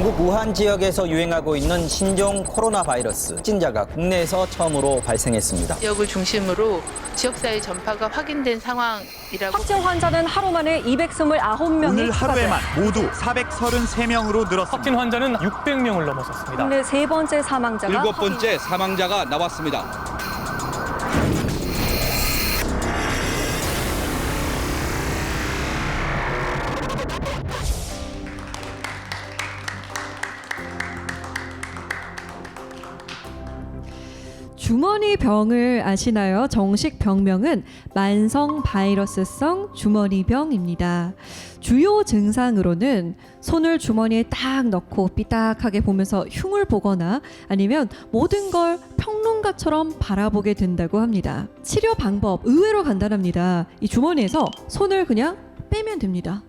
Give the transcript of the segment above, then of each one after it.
중국 우한 지역에서 유행하고 있는 신종 코로나 바이러스 확진자가 국내에서 처음으로 발생했습니다. 지역을 중심으로 지역사회 전파가 확인된 상황이라고. 확진 환자는 하루 만에 229명이 오늘 하루에만 모두 433명으로 늘었습니다. 확진 환자는 600명을 넘어섰습니다. 국내 세 번째 사망자가 일곱 번째 사망자가 나왔습니다. 주머니병을 아시나요? 정식 병명은 만성 바이러스성 주머니병입니다. 주요 증상으로는 손을 주머니에 딱 넣고 삐딱하게 보면서 흉을 보거나 아니면 모든 걸 평론가처럼 바라보게 된다고 합니다. 치료 방법 의외로 간단합니다. 이 주머니에서 손을 그냥 빼면 됩니다.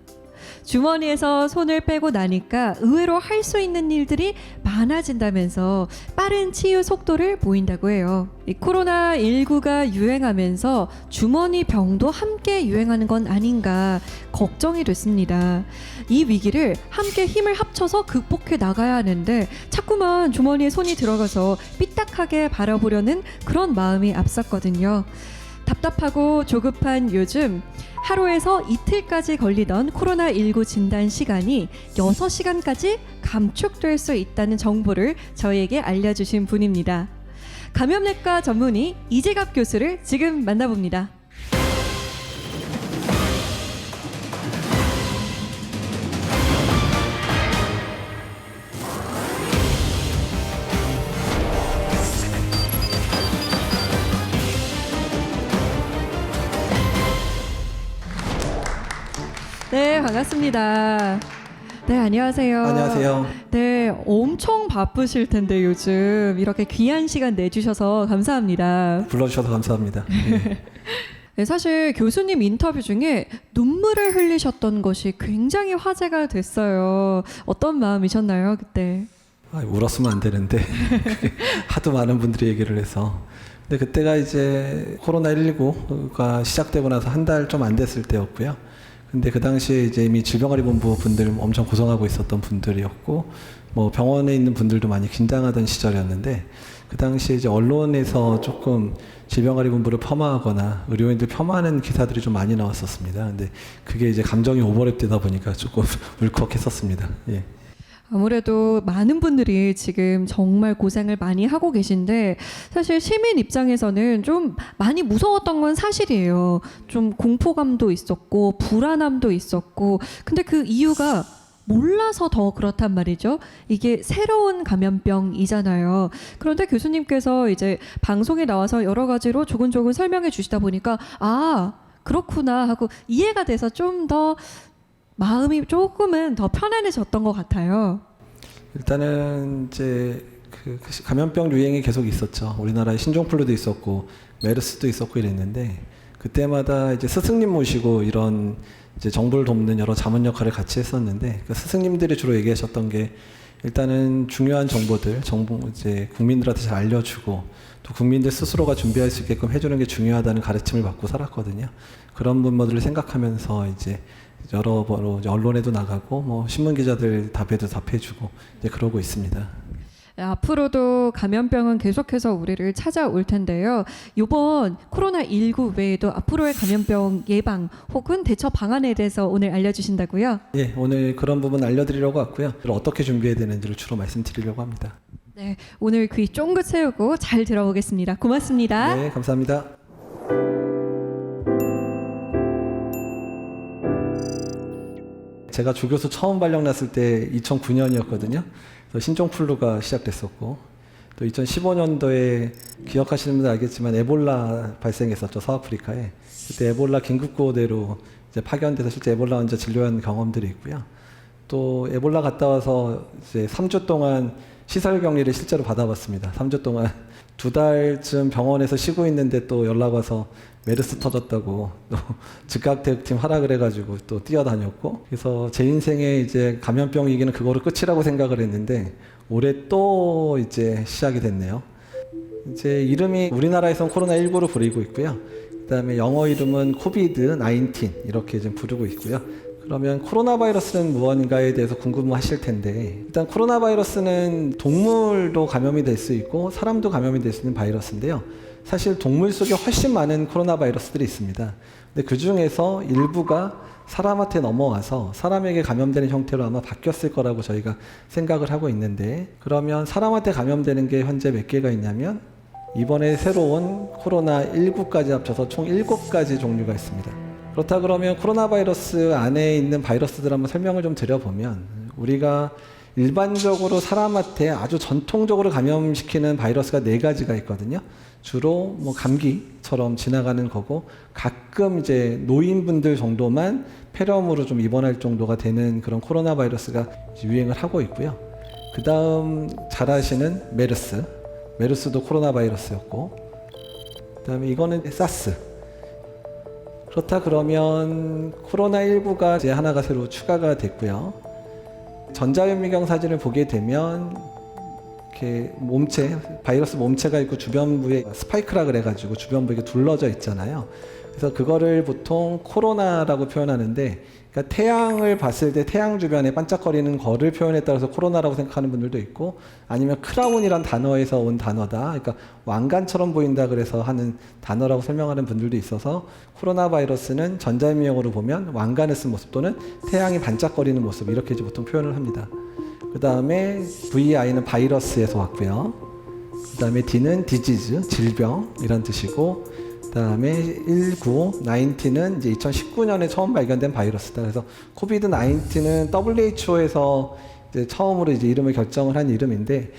주머니에서 손을 빼고 나니까 의외로 할 수 있는 일들이 많아진다면서 빠른 치유 속도를 보인다고 해요. 이 코로나19가 유행하면서 주머니 병도 함께 유행하는 건 아닌가 걱정이 됐습니다. 이 위기를 함께 힘을 합쳐서 극복해 나가야 하는데 자꾸만 주머니에 손이 들어가서 삐딱하게 바라보려는 그런 마음이 앞섰거든요. 답답하고 조급한 요즘 하루에서 이틀까지 걸리던 코로나19 진단 시간이 6시간까지 감축될 수 있다는 정보를 저희에게 알려주신 분입니다. 감염내과 전문의 이재갑 교수를 지금 만나봅니다. 네, 반갑습니다. 네, 안녕하세요. 안녕하세요. 네, 엄청 바쁘실 텐데 요즘 이렇게 귀한 시간 내주셔서 감사합니다. 불러주셔서 감사합니다. 네. 네, 사실 교수님 인터뷰 중에 눈물을 흘리셨던 것이 굉장히 화제가 됐어요. 어떤 마음이셨나요, 그때? 울었으면 안 되는데 하도 많은 분들이 얘기를 해서. 근데 그때가 이제 코로나19가 시작되고 나서 한 달 좀 안 됐을 때였고요. 근데 그 당시에 이제 이미 질병관리본부 분들 엄청 고생하고 있었던 분들이었고, 뭐 병원에 있는 분들도 많이 긴장하던 시절이었는데, 그 당시에 이제 언론에서 조금 질병관리본부를 폄하하거나 의료인들 폄하하는 기사들이 좀 많이 나왔었습니다. 근데 그게 이제 감정이 오버랩되다 보니까 조금 울컥했었습니다. 예. 아무래도 많은 분들이 지금 정말 고생을 많이 하고 계신데 사실 시민 입장에서는 좀 많이 무서웠던 건 사실이에요. 좀 공포감도 있었고 불안함도 있었고 근데 그 이유가 몰라서 더 그렇단 말이죠. 이게 새로운 감염병이잖아요. 그런데 교수님께서 이제 방송에 나와서 여러 가지로 조근조근 설명해 주시다 보니까 아 그렇구나 하고 이해가 돼서 좀 더 마음이 조금은 더 편안해졌던 것 같아요. 일단은 이제 그 감염병 유행이 계속 있었죠. 우리나라에 신종플루도 있었고 메르스도 있었고 이랬는데 그때마다 이제 스승님 모시고 이런 이제 정부를 돕는 여러 자문 역할을 같이 했었는데 그 스승님들이 주로 얘기하셨던 게 일단은 중요한 정보들 정보 이제 국민들한테 잘 알려주고 또 국민들 스스로가 준비할 수 있게끔 해주는 게 중요하다는 가르침을 받고 살았거든요. 그런 부분들을 생각하면서 이제 여러 번 언론에도 나가고 뭐 신문 기자들 답에도 답해주고 이제 그러고 있습니다. 네, 앞으로도 감염병은 계속해서 우리를 찾아올 텐데요. 이번 코로나19 외에도 앞으로의 감염병 예방 혹은 대처 방안에 대해서 오늘 알려주신다고요? 예, 오늘 그런 부분 알려드리려고 왔고요. 어떻게 준비해야 되는지를 주로 말씀드리려고 합니다. 네, 오늘 귀 쫑긋 세우고 잘 들어보겠습니다. 고맙습니다. 네, 감사합니다. 제가 주교수 처음 발령 났을 때 2009년이었거든요. 그래서 신종플루가 시작됐었고 또 2015년도에 기억하시는 분들 알겠지만 에볼라 발생했었죠. 서아프리카에. 그때 에볼라 긴급구호대로 이제 파견돼서 실제 에볼라 환자 진료한 경험들이 있고요. 또 에볼라 갔다 와서 이제 3주 동안 시설 격리를 실제로 받아봤습니다. 3주 동안 2달쯤 병원에서 쉬고 있는데 또 연락 와서 메르스 터졌다고 또 즉각 대응팀 하라 그래가지고 또 뛰어다녔고 그래서 제 인생에 이제 감염병 위기는 그거로 끝이라고 생각을 했는데 올해 또 이제 시작이 됐네요. 이제 이름이 우리나라에선 코로나19로 부르고 있고요. 그다음에 영어 이름은 코비드-19 이렇게 좀 부르고 있고요. 그러면 코로나 바이러스는 무언가에 대해서 궁금하실 텐데, 일단 코로나 바이러스는 동물도 감염이 될 수 있고 사람도 감염이 될 수 있는 바이러스인데요. 사실 동물 속에 훨씬 많은 코로나 바이러스들이 있습니다. 근데 그 중에서 일부가 사람한테 넘어와서 사람에게 감염되는 형태로 아마 바뀌었을 거라고 저희가 생각을 하고 있는데, 그러면 사람한테 감염되는 게 현재 몇 개가 있냐면 이번에 새로운 코로나19까지 합쳐서 총 7가지 종류가 있습니다. 그렇다 그러면 코로나 바이러스 안에 있는 바이러스들 한번 설명을 좀 드려보면, 우리가 일반적으로 사람한테 아주 전통적으로 감염시키는 바이러스가 4가지가 있거든요. 주로 뭐 감기처럼 지나가는 거고, 가끔 이제 노인분들 정도만 폐렴으로 좀 입원할 정도가 되는 그런 코로나 바이러스가 유행을 하고 있고요. 그 다음 잘 아시는 메르스도 코로나 바이러스였고, 그 다음에 이거는 사스. 그렇다 그러면 코로나19가 이제 하나가 새로 추가가 됐고요. 전자현미경 사진을 보게 되면 이렇게 바이러스 몸체가 있고 주변부에 스파이크라 그래가지고 주변부에 둘러져 있잖아요. 그래서 그거를 보통 코로나라고 표현하는데, 그러니까 태양을 봤을 때 태양 주변에 반짝거리는 거를 표현에 따라서 코로나라고 생각하는 분들도 있고, 아니면 크라운이란 단어에서 온 단어다, 그러니까 왕관처럼 보인다 그래서 하는 단어라고 설명하는 분들도 있어서, 코로나 바이러스는 전자현미경으로 보면 왕관을 쓴 모습 또는 태양이 반짝거리는 모습, 이렇게 이제 보통 표현을 합니다. 그 다음에 VI는 바이러스에서 왔고요. 그 다음에 D는 디지즈, 질병 이란 뜻이고, 그 다음에 19는 이제 2019년에 처음 발견된 바이러스다. 그래서 코비드-19는 WHO에서 이제 처음으로 이제 이름을 결정을 한 이름인데,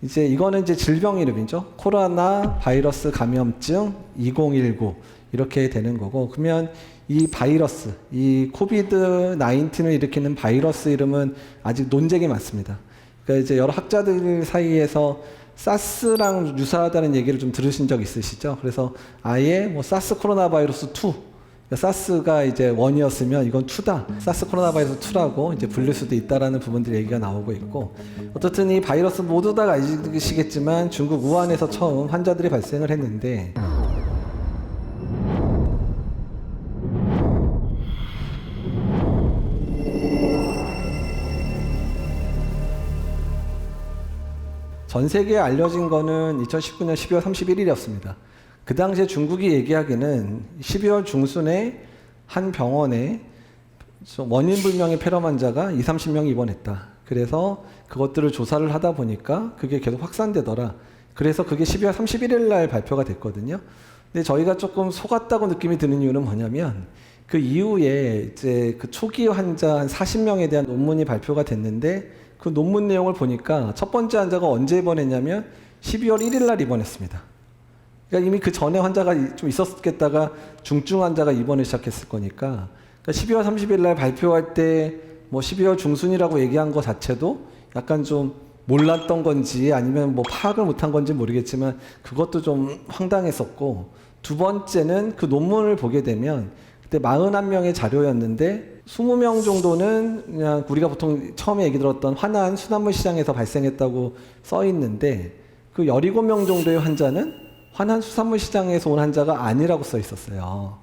이제 이거는 이제 질병 이름이죠. 코로나 바이러스 감염증 2019 이렇게 되는 거고, 그러면 이 바이러스, 이 코비드-19을 일으키는 바이러스 이름은 아직 논쟁이 많습니다. 그러니까 이제 여러 학자들 사이에서 사스랑 유사하다는 얘기를 좀 들으신 적 있으시죠? 그래서 아예 뭐 사스 코로나 바이러스 2, 그러니까 사스가 이제 1이었으면 이건 2다. 사스 코로나 바이러스 2라고 이제 불릴 수도 있다라는 부분들 얘기가 나오고 있고, 어떻든 이 바이러스 모두 다 아시겠지만 중국 우한에서 처음 환자들이 발생을 했는데, 전 세계에 알려진 거는 2019년 12월 31일이었습니다. 그 당시에 중국이 얘기하기는 12월 중순에 한 병원에 원인 불명의 폐렴 환자가 20-30명이 입원했다. 그래서 그것들을 조사를 하다 보니까 그게 계속 확산되더라. 그래서 그게 12월 31일 날 발표가 됐거든요. 근데 저희가 조금 속았다고 느낌이 드는 이유는 뭐냐면, 그 이후에 이제 그 초기 환자 한 40명에 대한 논문이 발표가 됐는데, 그 논문 내용을 보니까 첫 번째 환자가 언제 입원했냐면 12월 1일 날 입원했습니다. 그러니까 이미 그 전에 환자가 좀 있었겠다가 중증 환자가 입원을 시작했을 거니까, 그러니까 12월 30일 날 발표할 때 뭐 12월 중순이라고 얘기한 거 자체도 약간 좀 몰랐던 건지 아니면 뭐 파악을 못한 건지 모르겠지만 그것도 좀 황당했었고, 두 번째는 그 논문을 보게 되면 그때 41명의 자료였는데 20명 정도는 그냥 우리가 보통 처음에 얘기 들었던 화난 수산물 시장에서 발생했다고 써 있는데, 그 17명 정도의 환자는 화난 수산물 시장에서 온 환자가 아니라고 써 있었어요.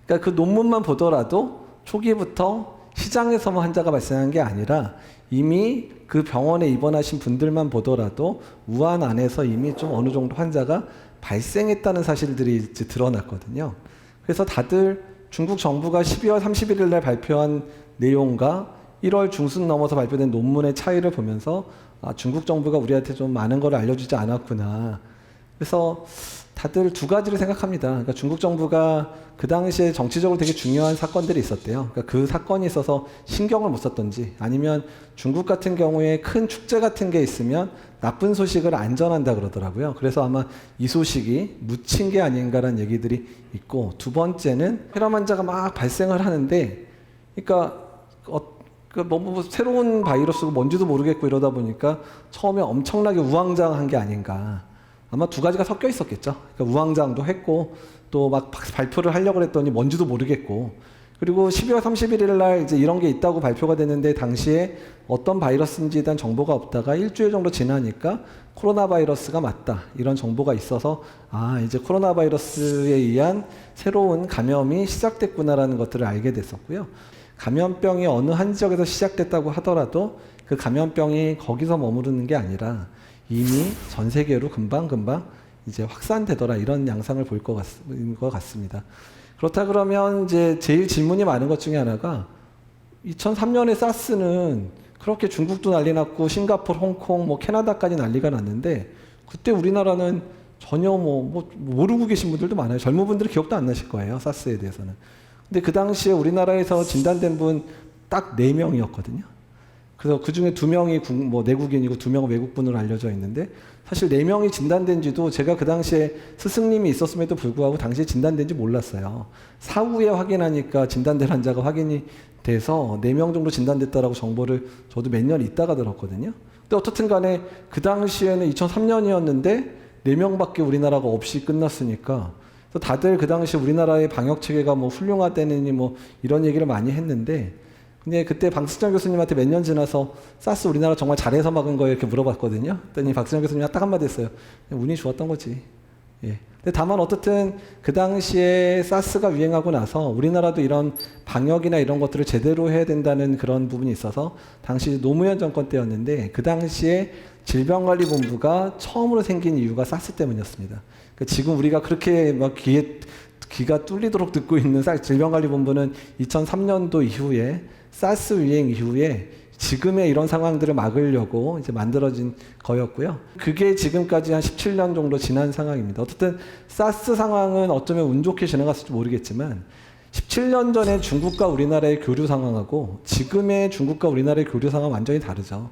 그러니까 그 논문만 보더라도 초기부터 시장에서만 환자가 발생한 게 아니라 이미 그 병원에 입원하신 분들만 보더라도 우한 안에서 이미 좀 어느 정도 환자가 발생했다는 사실들이 이제 드러났거든요. 그래서 다들 중국 정부가 12월 31일 날 발표한 내용과 1월 중순 넘어서 발표된 논문의 차이를 보면서 중국 정부가 우리한테 좀 많은 걸 알려주지 않았구나. 그래서 다들 두 가지를 생각합니다. 그러니까 중국 정부가 그 당시에 정치적으로 되게 중요한 사건들이 있었대요. 그러니까 그 사건이 있어서 신경을 못 썼던지, 아니면 중국 같은 경우에 큰 축제 같은 게 있으면 나쁜 소식을 안 전한다 그러더라고요. 그래서 아마 이 소식이 묻힌 게 아닌가라는 얘기들이 있고, 두 번째는 폐렴 환자가 막 발생을 하는데, 그러니까 너무 새로운 바이러스고 뭔지도 모르겠고 이러다 보니까 처음에 엄청나게 우왕좌왕한 게 아닌가. 아마 두 가지가 섞여 있었겠죠. 그러니까 우왕좌왕도 했고 또 막 발표를 하려고 했더니 뭔지도 모르겠고, 그리고 12월 31일 날 이제 이런 게 있다고 발표가 됐는데 당시에 어떤 바이러스인지에 대한 정보가 없다가 일주일 정도 지나니까 코로나 바이러스가 맞다, 이런 정보가 있어서 이제 코로나 바이러스에 의한 새로운 감염이 시작됐구나라는 것들을 알게 됐었고요. 감염병이 어느 한 지역에서 시작됐다고 하더라도 그 감염병이 거기서 머무르는 게 아니라 이미 전 세계로 금방금방 이제 확산되더라, 이런 양상을 볼 것 같습니다. 그렇다 그러면 이제 제일 질문이 많은 것 중에 하나가 2003년에 사스는 그렇게 중국도 난리 났고 싱가포르, 홍콩, 뭐 캐나다까지 난리가 났는데 그때 우리나라는 전혀 모르고 계신 분들도 많아요. 젊은 분들은 기억도 안 나실 거예요, 사스에 대해서는. 근데 그 당시에 우리나라에서 진단된 분 딱 4명이었거든요. 그래서 그 중에 2명이 내국인이고 2명은 외국분으로 알려져 있는데, 사실 4명이 진단된 지도 제가 그 당시에 스승님이 있었음에도 불구하고 당시에 진단된지 몰랐어요. 사후에 확인하니까 진단된 환자가 확인이 돼서 4명 정도 진단됐다라고 정보를 저도 몇 년 있다가 들었거든요. 근데 어떻든 간에 그 당시에는 2003년이었는데 4명밖에 우리나라가 없이 끝났으니까, 그래서 다들 그 당시 우리나라의 방역 체계가 뭐 훌륭하다느니 뭐 이런 얘기를 많이 했는데, 근데 그때 박승정 교수님한테 몇 년 지나서 사스 우리나라 정말 잘해서 막은 거예요 이렇게 물어봤거든요. 그랬더니 박승정 교수님이 딱 한마디 했어요. 운이 좋았던 거지. 예. 근데 다만 어떻든 그 당시에 사스가 유행하고 나서 우리나라도 이런 방역이나 이런 것들을 제대로 해야 된다는 그런 부분이 있어서, 당시 노무현 정권 때였는데 그 당시에 질병관리본부가 처음으로 생긴 이유가 사스 때문이었습니다. 그러니까 지금 우리가 그렇게 막 귀가 뚫리도록 듣고 있는 질병관리본부는 2003년도 이후에 사스 유행 이후에 지금의 이런 상황들을 막으려고 이제 만들어진 거였고요. 그게 지금까지 한 17년 정도 지난 상황입니다. 어쨌든 사스 상황은 어쩌면 운 좋게 지나갔을지 모르겠지만 17년 전에 중국과 우리나라의 교류 상황하고 지금의 중국과 우리나라의 교류 상황은 완전히 다르죠.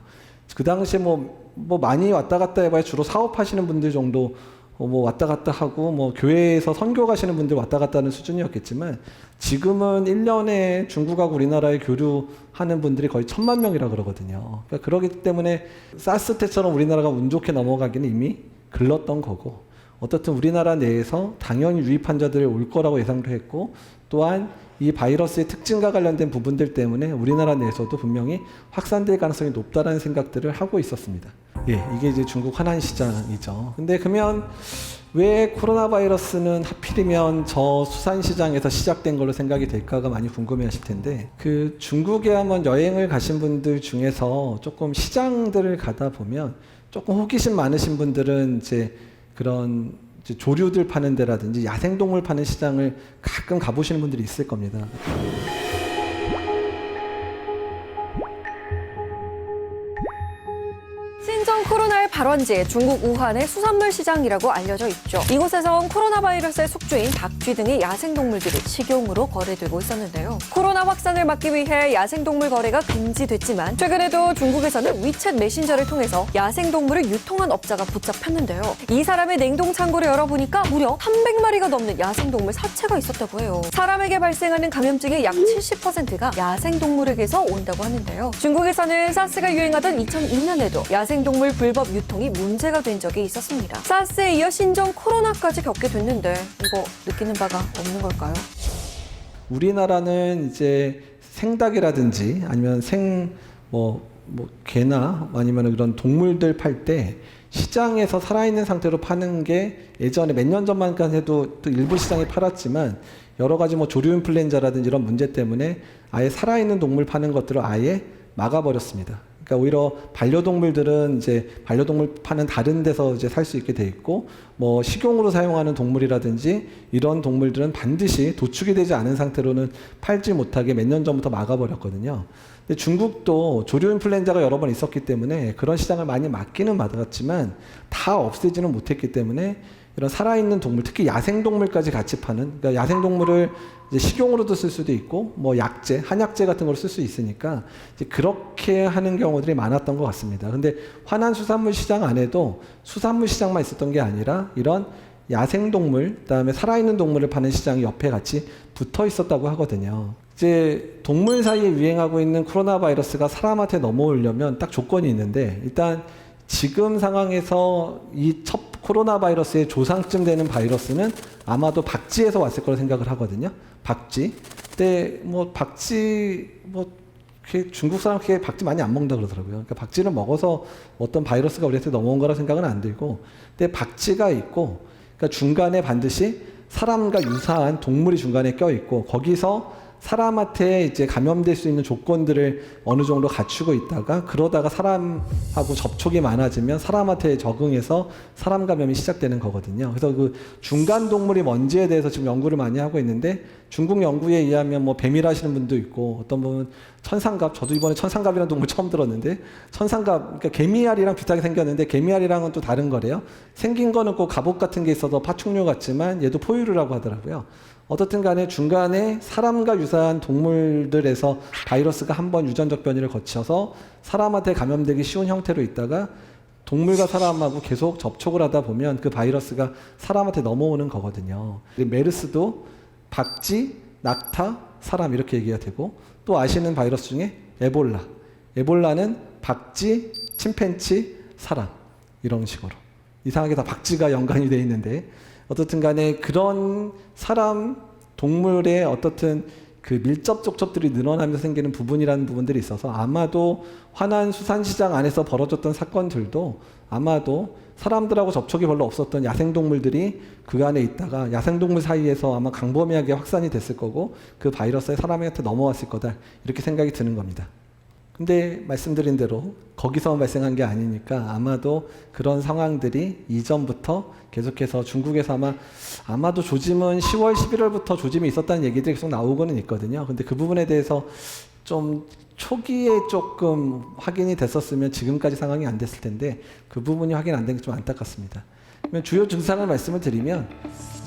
그 당시에 뭐 많이 왔다 갔다 해봐야 주로 사업하시는 분들 정도 뭐 왔다 갔다 하고 뭐 교회에서 선교 가시는 분들 왔다 갔다 하는 수준이었겠지만, 지금은 1년에 중국하고 우리나라에 교류하는 분들이 거의 1000만 명이라 그러거든요. 그러니까 그러기 때문에 사스 때처럼 우리나라가 운 좋게 넘어가기는 이미 글렀던 거고, 어떻든 우리나라 내에서 당연히 유입 환자들이 올 거라고 예상도 했고, 또한 이 바이러스의 특징과 관련된 부분들 때문에 우리나라 내에서도 분명히 확산될 가능성이 높다라는 생각들을 하고 있었습니다. 예, 이게 이제 중국 화난 시장이죠. 근데 그러면 왜 코로나 바이러스는 하필이면 저 수산 시장에서 시작된 걸로 생각이 될까가 많이 궁금해하실 텐데, 그 중국에 한번 여행을 가신 분들 중에서 조금 시장들을 가다 보면 조금 호기심 많으신 분들은 이제 그런 조류들 파는 데라든지 야생동물 파는 시장을 가끔 가보시는 분들이 있을 겁니다. 신종 코로나의 발원지 중국 우한의 수산물 시장이라고 알려져 있죠. 이곳에선 코로나 바이러스의 숙주인 닭쥐 등의 야생동물들이 식용으로 거래되고 있었는데요. 코로나 확산을 막기 위해 야생동물 거래가 금지됐지만, 최근에도 중국에서는 위챗 메신저를 통해서 야생동물을 유통한 업자가 붙잡혔는데요. 이 사람의 냉동 창고를 열어보니까 무려 300마리가 넘는 야생동물 사체가 있었다고 해요. 사람에게 발생하는 감염증의 약 70%가 야생동물에게서 온다고 하는데요. 중국에서는 사스가 유행하던 2002년에도 야생동물 불법 유통이 문제가 된 적이 있었습니다. 사스에 이어 신종 코로나까지 겪게 됐는데 이거 느끼는 바가 없는 걸까요? 우리나라는 이제 생닭이라든지 아니면 개나 아니면 그런 동물들 팔 때 시장에서 살아있는 상태로 파는 게 예전에 몇 년 전만 해도 또 일부 시장에 팔았지만, 여러 가지 조류 인플루엔자라든지 이런 문제 때문에 아예 살아있는 동물 파는 것들을 아예 막아버렸습니다. 그러니까 오히려 반려동물들은 이제 반려동물 파는 다른 데서 이제 살 수 있게 돼 있고, 뭐 식용으로 사용하는 동물이라든지 이런 동물들은 반드시 도축이 되지 않은 상태로는 팔지 못하게 몇 년 전부터 막아버렸거든요. 근데 중국도 조류 인플루엔자가 여러 번 있었기 때문에 그런 시장을 많이 막기는 막았지만 다 없애지는 못했기 때문에 이런 살아있는 동물, 특히 야생동물까지 같이 파는, 그러니까 야생동물을 이제 식용으로도 쓸 수도 있고, 뭐 약재, 한약재 같은 걸 쓸 수 있으니까 이제 그렇게 하는 경우들이 많았던 것 같습니다. 근데 화난 수산물 시장 안에도 수산물 시장만 있었던 게 아니라 이런 야생동물, 그다음에 살아있는 동물을 파는 시장이 옆에 같이 붙어 있었다고 하거든요. 이제 동물 사이에 유행하고 있는 코로나 바이러스가 사람한테 넘어오려면 딱 조건이 있는데, 일단 지금 상황에서 이 첫 코로나 바이러스의 조상쯤 되는 바이러스는 아마도 박쥐에서 왔을 거라 생각을 하거든요. 박쥐. 근데 박쥐 중국 사람 그렇게 박쥐 많이 안 먹는다 그러더라고요. 그러니까 박쥐를 먹어서 어떤 바이러스가 우리한테 넘어온 거라 생각은 안 들고, 근데 박쥐가 있고, 그러니까 중간에 반드시 사람과 유사한 동물이 중간에 껴 있고, 거기서 사람한테 이제 감염될 수 있는 조건들을 어느 정도 갖추고 있다가 그러다가 사람하고 접촉이 많아지면 사람한테 적응해서 사람 감염이 시작되는 거거든요. 그래서 그 중간 동물이 뭔지에 대해서 지금 연구를 많이 하고 있는데 중국 연구에 의하면 뭐 뱀이라 하시는 분도 있고 어떤 분은 천상갑, 저도 이번에 천상갑이라는 동물 처음 들었는데 천상갑, 그러니까 개미알이랑 비슷하게 생겼는데 개미알이랑은 또 다른 거래요. 생긴 거는 꼭 갑옷 같은 게 있어서 파충류 같지만 얘도 포유류라고 하더라고요. 어떻든 간에 중간에 사람과 유사한 동물들에서 바이러스가 한번 유전적 변이를 거쳐서 사람한테 감염되기 쉬운 형태로 있다가 동물과 사람하고 계속 접촉을 하다 보면 그 바이러스가 사람한테 넘어오는 거거든요. 메르스도 박쥐, 낙타, 사람 이렇게 얘기가 되고 또 아시는 바이러스 중에 에볼라. 에볼라는 박쥐, 침팬치, 사람 이런 식으로. 이상하게 다 박쥐가 연관이 돼 있는데 어떻든 간에 그런 사람, 동물의 어떻든 그 밀접 접촉들이 늘어나면서 생기는 부분이라는 부분들이 있어서 아마도 화난 수산시장 안에서 벌어졌던 사건들도 아마도 사람들하고 접촉이 별로 없었던 야생동물들이 그 안에 있다가 야생동물 사이에서 아마 광범위하게 확산이 됐을 거고 그 바이러스가 사람한테 넘어왔을 거다 이렇게 생각이 드는 겁니다. 근데 말씀드린 대로 거기서 발생한 게 아니니까 아마도 그런 상황들이 이전부터 계속해서 중국에서 아마도 조짐은 10월, 11월부터 조짐이 있었다는 얘기들이 계속 나오고는 있거든요. 근데 그 부분에 대해서 좀 초기에 조금 확인이 됐었으면 지금까지 상황이 안 됐을 텐데 그 부분이 확인 안 된 게 좀 안타깝습니다. 그러면 주요 증상을 말씀을 드리면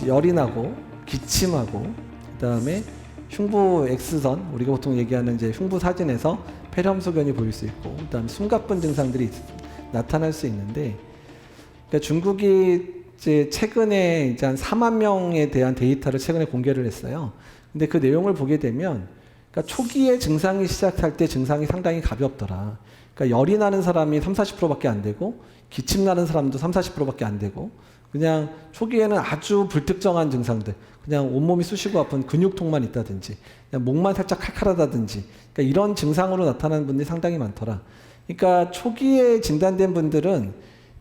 열이 나고 기침하고 그다음에 흉부 X선 우리가 보통 얘기하는 이제 흉부 사진에서 폐렴 소견이 보일 수 있고 그다음에 숨가쁜 증상들이 나타날 수 있는데 그러니까 중국이 이제 최근에 이제 한 4만 명에 대한 데이터를 최근에 공개를 했어요. 근데 그 내용을 보게 되면 그러니까 초기에 증상이 시작할 때 증상이 상당히 가볍더라. 그러니까 열이 나는 사람이 30-40%밖에 안 되고 기침 나는 사람도 30-40%밖에 안 되고 그냥 초기에는 아주 불특정한 증상들 그냥 온몸이 쑤시고 아픈 근육통만 있다든지 그냥 목만 살짝 칼칼하다든지 그러니까 이런 증상으로 나타나는 분들이 상당히 많더라. 그러니까 초기에 진단된 분들은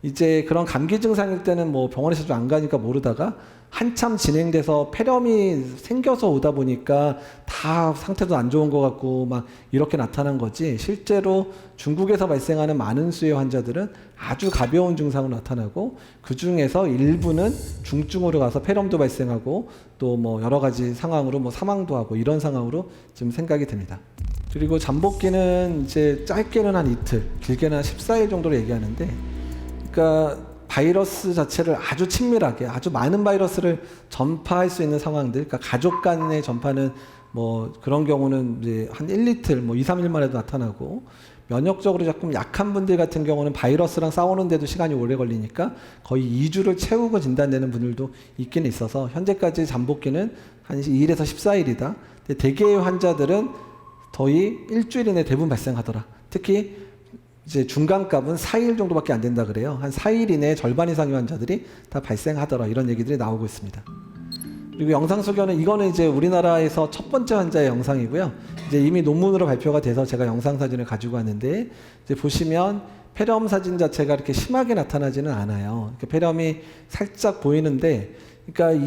이제 그런 감기 증상일 때는 뭐 병원에서 좀 안 가니까 모르다가 한참 진행돼서 폐렴이 생겨서 오다 보니까 다 상태도 안 좋은 것 같고 막 이렇게 나타난 거지 실제로 중국에서 발생하는 많은 수의 환자들은 아주 가벼운 증상으로 나타나고 그 중에서 일부는 중증으로 가서 폐렴도 발생하고 또 뭐 여러 가지 상황으로 뭐 사망도 하고 이런 상황으로 지금 생각이 됩니다. 그리고 잠복기는 이제 짧게는 한 이틀, 길게는 한 14일 정도로 얘기하는데 그러니까 바이러스 자체를 아주 친밀하게 아주 많은 바이러스를 전파할 수 있는 상황들 그러니까 가족 간의 전파는 뭐 그런 경우는 이제 한 1이틀 뭐 2-3일 만에도 나타나고 면역적으로 조금 약한 분들 같은 경우는 바이러스랑 싸우는데도 시간이 오래 걸리니까 거의 2주를 채우고 진단되는 분들도 있긴 있어서 현재까지 잠복기는 한 2일에서 14일이다. 근데 대개의 환자들은 거의 일주일 이내 대부분 발생하더라. 특히 이제 중간값은 4일 정도밖에 안 된다 그래요. 한 4일 이내에 절반 이상의 환자들이 다 발생하더라. 이런 얘기들이 나오고 있습니다. 그리고 영상 소견은 이거는 이제 우리나라에서 첫 번째 환자의 영상이고요. 이제 이미 논문으로 발표가 돼서 제가 영상 사진을 가지고 왔는데 이제 보시면 폐렴 사진 자체가 이렇게 심하게 나타나지는 않아요. 폐렴이 살짝 보이는데, 그러니까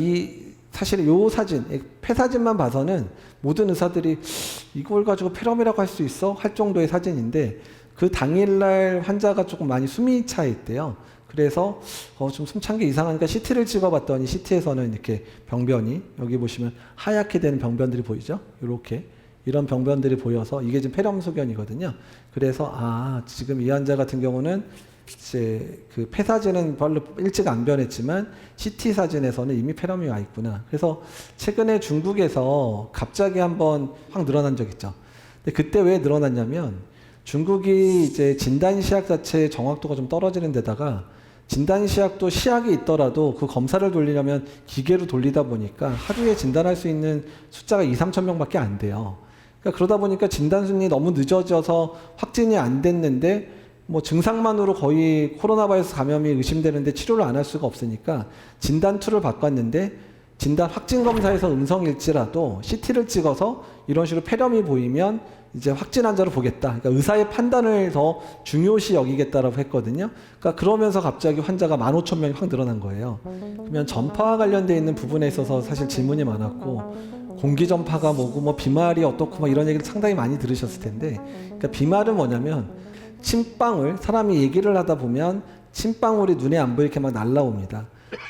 사실 요 사진, 폐 사진만 봐서는 모든 의사들이 이걸 가지고 폐렴이라고 할 수 있어? 할 정도의 사진인데 그 당일날 환자가 조금 많이 숨이 차 있대요. 그래서 좀 숨찬 게 이상하니까 CT를 찍어봤더니 CT에서는 이렇게 병변이 여기 보시면 하얗게 되는 병변들이 보이죠? 이렇게 이런 병변들이 보여서 이게 지금 폐렴 소견이거든요. 그래서 지금 이 환자 같은 경우는 이제 그 폐 사진은 별로 일찍 안 변했지만 CT 사진에서는 이미 폐렴이 와 있구나. 그래서 최근에 중국에서 갑자기 한번 확 늘어난 적 있죠. 근데 그때 왜 늘어났냐면 중국이 이제 진단 시약 자체의 정확도가 좀 떨어지는 데다가 진단 시약도 시약이 있더라도 그 검사를 돌리려면 기계로 돌리다 보니까 하루에 진단할 수 있는 숫자가 2-3천 명밖에 안 돼요. 그러니까 그러다 보니까 진단 순위 너무 늦어져서 확진이 안 됐는데 뭐 증상만으로 거의 코로나 바이러스 감염이 의심되는데 치료를 안 할 수가 없으니까 진단 툴을 바꿨는데 진단 확진 검사에서 음성일지라도 CT를 찍어서 이런 식으로 폐렴이 보이면 이제 확진 환자로 보겠다. 그러니까 의사의 판단을 더 중요시 여기겠다라고 했거든요. 그러니까 그러면서 갑자기 환자가 15,000명이 확 늘어난 거예요. 그러면 전파와 관련되어 있는 부분에 있어서 사실 질문이 많았고 공기 전파가 뭐고 뭐 비말이 어떻고 뭐 이런 얘기를 상당히 많이 들으셨을 텐데, 그러니까 비말은 뭐냐면 침방울, 사람이 얘기를 하다 보면 침방울이 눈에 안 보이게 막 날라옵니다.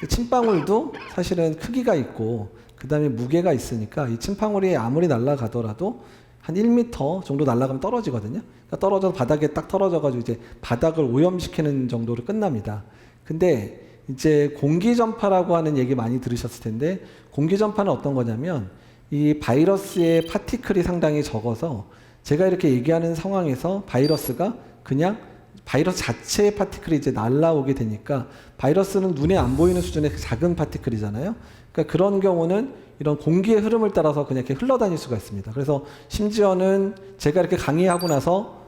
침방울도 사실은 크기가 있고 그다음에 무게가 있으니까 이 침방울이 아무리 날아가더라도 한 1m 정도 날아가면 떨어지거든요. 그러니까 떨어져서 바닥에 딱 떨어져가지고 이제 바닥을 오염시키는 정도로 끝납니다. 근데 이제 공기전파라고 하는 얘기 많이 들으셨을 텐데, 공기전파는 어떤 거냐면 이 바이러스의 파티클이 상당히 적어서 제가 이렇게 얘기하는 상황에서 바이러스가 그냥 바이러스 자체의 파티클이 이제 날라오게 되니까, 바이러스는 눈에 안 보이는 수준의 작은 파티클이잖아요. 그러니까 그런 경우는 이런 공기의 흐름을 따라서 그냥 이렇게 흘러다닐 수가 있습니다. 그래서 심지어는 제가 이렇게 강의하고 나서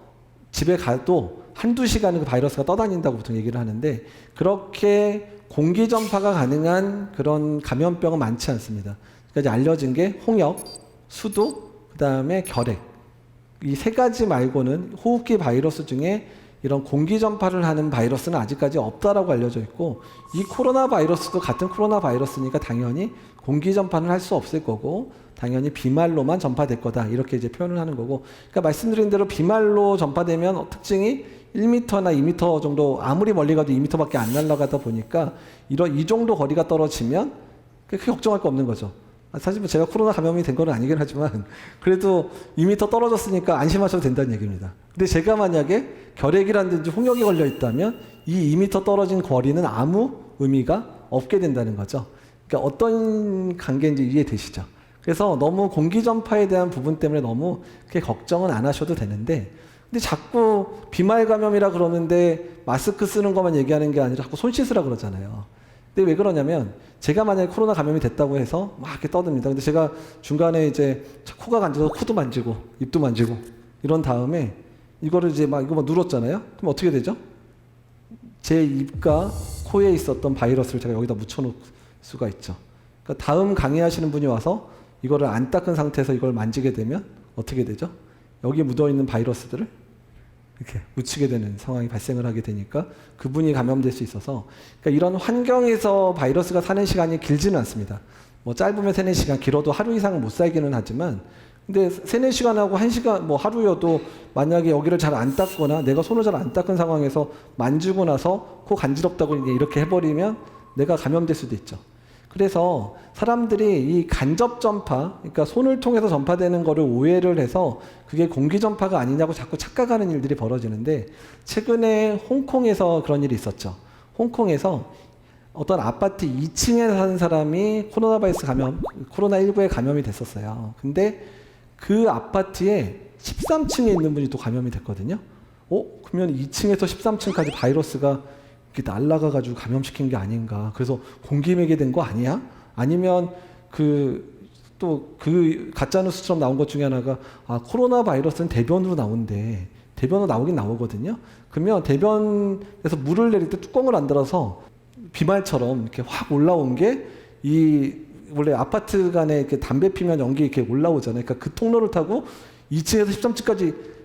집에 가도 한두 시간은 그 바이러스가 떠다닌다고 보통 얘기를 하는데, 그렇게 공기 전파가 가능한 그런 감염병은 많지 않습니다. 그러니까 이제 알려진 게 홍역, 수두, 그다음에 결핵, 이 세 가지 말고는 호흡기 바이러스 중에 이런 공기 전파를 하는 바이러스는 아직까지 없다라고 알려져 있고, 이 코로나 바이러스도 같은 코로나 바이러스니까 당연히 공기 전파는 할 수 없을 거고 당연히 비말로만 전파될 거다, 이렇게 이제 표현을 하는 거고, 그러니까 말씀드린 대로 비말로 전파되면 특징이 1m나 2m 정도, 아무리 멀리 가도 2m밖에 안 날아가다 보니까 이 정도 거리가 떨어지면 크게 걱정할 거 없는 거죠. 사실 뭐 제가 코로나 감염이 된 건 아니긴 하지만 그래도 2m 떨어졌으니까 안심하셔도 된다는 얘기입니다. 근데 제가 만약에 결핵이라든지 홍역이 걸려 있다면 이 2m 떨어진 거리는 아무 의미가 없게 된다는 거죠. 그러니까 어떤 관계인지 이해되시죠? 그래서 너무 공기 전파에 대한 부분 때문에 너무 그렇게 걱정은 안 하셔도 되는데, 근데 자꾸 비말 감염이라 그러는데 마스크 쓰는 것만 얘기하는 게 아니라 자꾸 손 씻으라 그러잖아요. 근데 왜 그러냐면, 제가 만약에 코로나 감염이 됐다고 해서 막 이렇게 떠듭니다. 근데 제가 중간에 이제 코가 간지러서 코도 만지고 입도 만지고 이런 다음에 이거를 이제 막 이거 막 눌렀잖아요. 그럼 어떻게 되죠? 제 입과 코에 있었던 바이러스를 제가 여기다 묻혀놓을 수가 있죠. 그러니까 다음 강의하시는 분이 와서 이거를 안 닦은 상태에서 이걸 만지게 되면 어떻게 되죠? 여기에 묻어있는 바이러스들을 이렇게 묻히게 되는 상황이 발생을 하게 되니까 그분이 감염될 수 있어서, 그러니까 이런 환경에서 바이러스가 사는 시간이 길지는 않습니다. 뭐 짧으면 3-4시간, 길어도 하루 이상은 못 살기는 하지만, 근데 3-4시간하고 1시간, 뭐 하루여도 만약에 여기를 잘 안 닦거나 내가 손을 잘 안 닦은 상황에서 만지고 나서 코 간지럽다고 이렇게 해버리면 내가 감염될 수도 있죠. 그래서 사람들이 이 간접 전파, 그러니까 손을 통해서 전파되는 거를 오해를 해서 그게 공기 전파가 아니냐고 자꾸 착각하는 일들이 벌어지는데, 최근에 홍콩에서 그런 일이 있었죠. 홍콩에서 어떤 아파트 2층에 사는 사람이 코로나19에 감염이 됐었어요. 근데 그 아파트에 13층에 있는 분이 또 감염이 됐거든요. 그러면 2층에서 13층까지 바이러스가 이렇게 날아가가지고 감염시킨 게 아닌가. 그래서 공기매개 된 거 아니야? 아니면 그 가짜뉴스처럼 나온 것 중에 하나가, 코로나 바이러스는 대변으로 나온대. 대변으로 나오긴 나오거든요. 그러면 대변에서 물을 내릴 때 뚜껑을 안 달아서 비말처럼 이렇게 확 올라온 게, 원래 아파트 간에 이렇게 담배 피면 연기 이렇게 올라오잖아요. 그러니까 그 통로를 타고 2층에서 13층까지.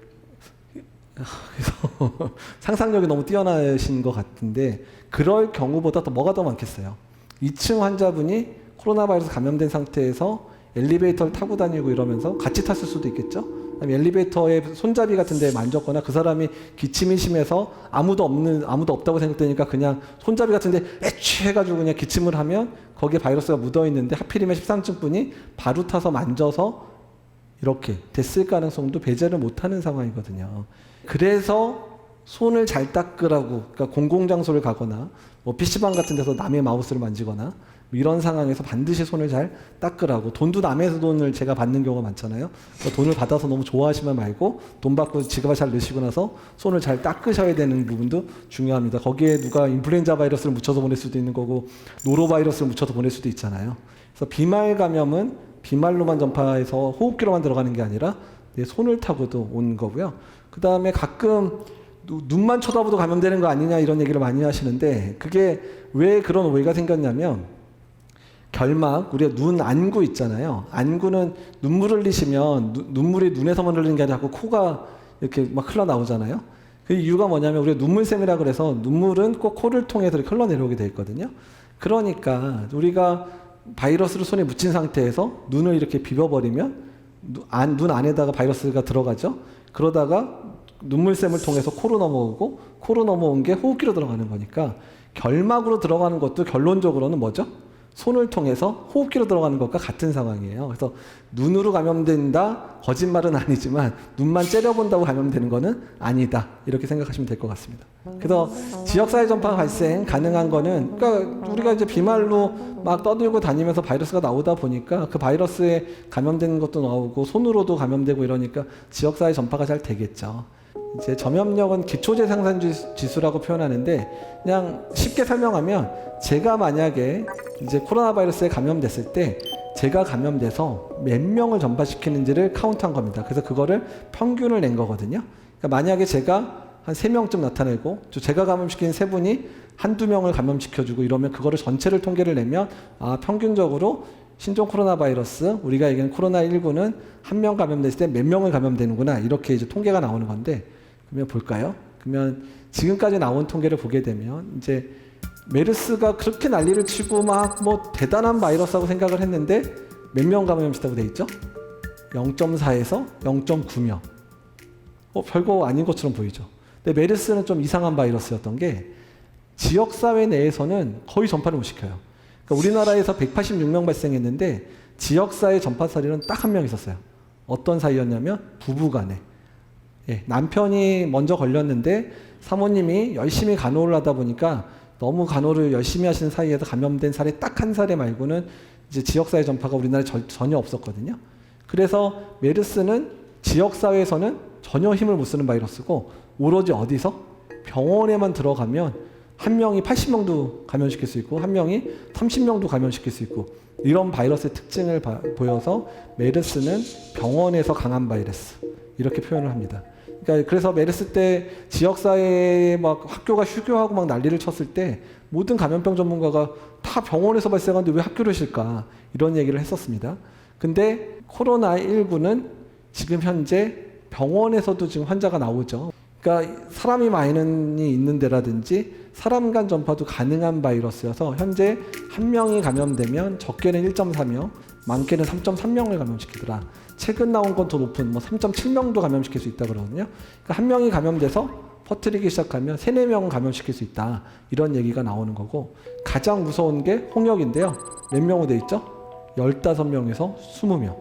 그래서 상상력이 너무 뛰어나신 것 같은데, 그럴 경우보다 뭐가 더 많겠어요? 2층 환자분이 코로나 바이러스 감염된 상태에서 엘리베이터를 타고 다니고 이러면서 같이 탔을 수도 있겠죠? 엘리베이터에 손잡이 같은 데 만졌거나 그 사람이 기침이 심해서 아무도 없다고 생각되니까 그냥 손잡이 같은 데 애취해가지고 그냥 기침을 하면 거기에 바이러스가 묻어있는데 하필이면 13층 분이 바로 타서 만져서 이렇게 됐을 가능성도 배제를 못하는 상황이거든요. 그래서 손을 잘 닦으라고, 그러니까 공공장소를 가거나 뭐 PC방 같은 데서 남의 마우스를 만지거나 이런 상황에서 반드시 손을 잘 닦으라고. 돈도 남의 돈을 제가 받는 경우가 많잖아요. 그러니까 돈을 받아서 너무 좋아하시면 말고, 돈 받고 지갑에 잘 넣으시고 나서 손을 잘 닦으셔야 되는 부분도 중요합니다. 거기에 누가 인플루엔자 바이러스를 묻혀서 보낼 수도 있는 거고 노로바이러스를 묻혀서 보낼 수도 있잖아요. 그래서 비말 감염은 비말로만 전파해서 호흡기로만 들어가는 게 아니라 내 손을 타고도 온 거고요. 그 다음에 가끔 눈만 쳐다보도 감염되는 거 아니냐 이런 얘기를 많이 하시는데, 그게 왜 그런 오해가 생겼냐면, 결막, 우리가 눈 안구 있잖아요. 안구는 눈물을 흘리시면 눈물이 눈에서만 흘리는 게 아니라 자꾸 코가 이렇게 막 흘러나오잖아요. 그 이유가 뭐냐면, 우리가 눈물샘이라 그래서 눈물은 꼭 코를 통해서 이렇게 흘러내려오게 돼 있거든요. 그러니까 우리가 바이러스를 손에 묻힌 상태에서 눈을 이렇게 비벼버리면 눈 안에다가 바이러스가 들어가죠. 그러다가 눈물샘을 통해서 코로 넘어오고 코로 넘어온 게 호흡기로 들어가는 거니까 결막으로 들어가는 것도 결론적으로는 뭐죠? 손을 통해서 호흡기로 들어가는 것과 같은 상황이에요. 그래서 눈으로 감염된다? 거짓말은 아니지만 눈만 째려본다고 감염되는 거는 아니다. 이렇게 생각하시면 될 것 같습니다. 그래서 지역사회 전파 발생 가능한 거는 그러니까 우리가 이제 비말로 막 떠들고 다니면서 바이러스가 나오다 보니까 그 바이러스에 감염되는 것도 나오고 손으로도 감염되고 이러니까 지역사회 전파가 잘 되겠죠. 이제 점염력은 기초재생산 지수라고 표현하는데 그냥 쉽게 설명하면 제가 만약에 이제 코로나 바이러스에 감염됐을 때 제가 감염돼서 몇 명을 전파시키는지를 카운트한 겁니다. 그래서 그거를 평균을 낸 거거든요. 그러니까 만약에 제가 한 3명쯤 나타내고 제가 감염시킨 3분이 한두 명을 감염시켜주고 이러면 그거를 전체를 통계를 내면 평균적으로 신종 코로나 바이러스 우리가 얘기하는 코로나19는 한 명 감염됐을 때 몇 명을 감염되는구나 이렇게 이제 통계가 나오는 건데 그러면 볼까요? 그러면 지금까지 나온 통계를 보게 되면 이제 메르스가 그렇게 난리를 치고 막 뭐 대단한 바이러스라고 생각을 했는데 몇 명 감염시켰다고 돼 있죠? 0.4에서 0.9명. 별거 아닌 것처럼 보이죠. 근데 메르스는 좀 이상한 바이러스였던 게 지역사회 내에서는 거의 전파를 못 시켜요. 그러니까 우리나라에서 186명 발생했는데 지역사회 전파 사례는 딱 한 명 있었어요. 어떤 사이였냐면 부부간에. 남편이 먼저 걸렸는데 사모님이 열심히 간호를 하다 보니까 너무 간호를 열심히 하시는 사이에서 감염된 사례 딱 한 사례 말고는 이제 지역사회 전파가 우리나라에 전혀 없었거든요. 그래서 메르스는 지역사회에서는 전혀 힘을 못 쓰는 바이러스고 오로지 어디서? 병원에만 들어가면 한 명이 80명도 감염시킬 수 있고 한 명이 30명도 감염시킬 수 있고 이런 바이러스의 특징을 보여서 메르스는 병원에서 강한 바이러스 이렇게 표현을 합니다. 그러니까 그래서 메르스 때 지역사회에 막 학교가 휴교하고 막 난리를 쳤을 때 모든 감염병 전문가가 다 병원에서 발생하는데 왜 학교를 쉴까 이런 얘기를 했었습니다. 근데 코로나19는 지금 현재 병원에서도 지금 환자가 나오죠. 그러니까 사람이 많이 있는 데라든지 사람 간 전파도 가능한 바이러스여서 현재 한 명이 감염되면 적게는 1.4명, 많게는 3.3명을 감염시키더라. 최근 나온 건 더 높은 3.7명도 감염시킬 수 있다 그러거든요. 그러니까 한 명이 감염돼서 퍼뜨리기 시작하면 3, 4명은 감염시킬 수 있다. 이런 얘기가 나오는 거고 가장 무서운 게 홍역인데요. 몇 명으로 돼 있죠? 15명에서 20명.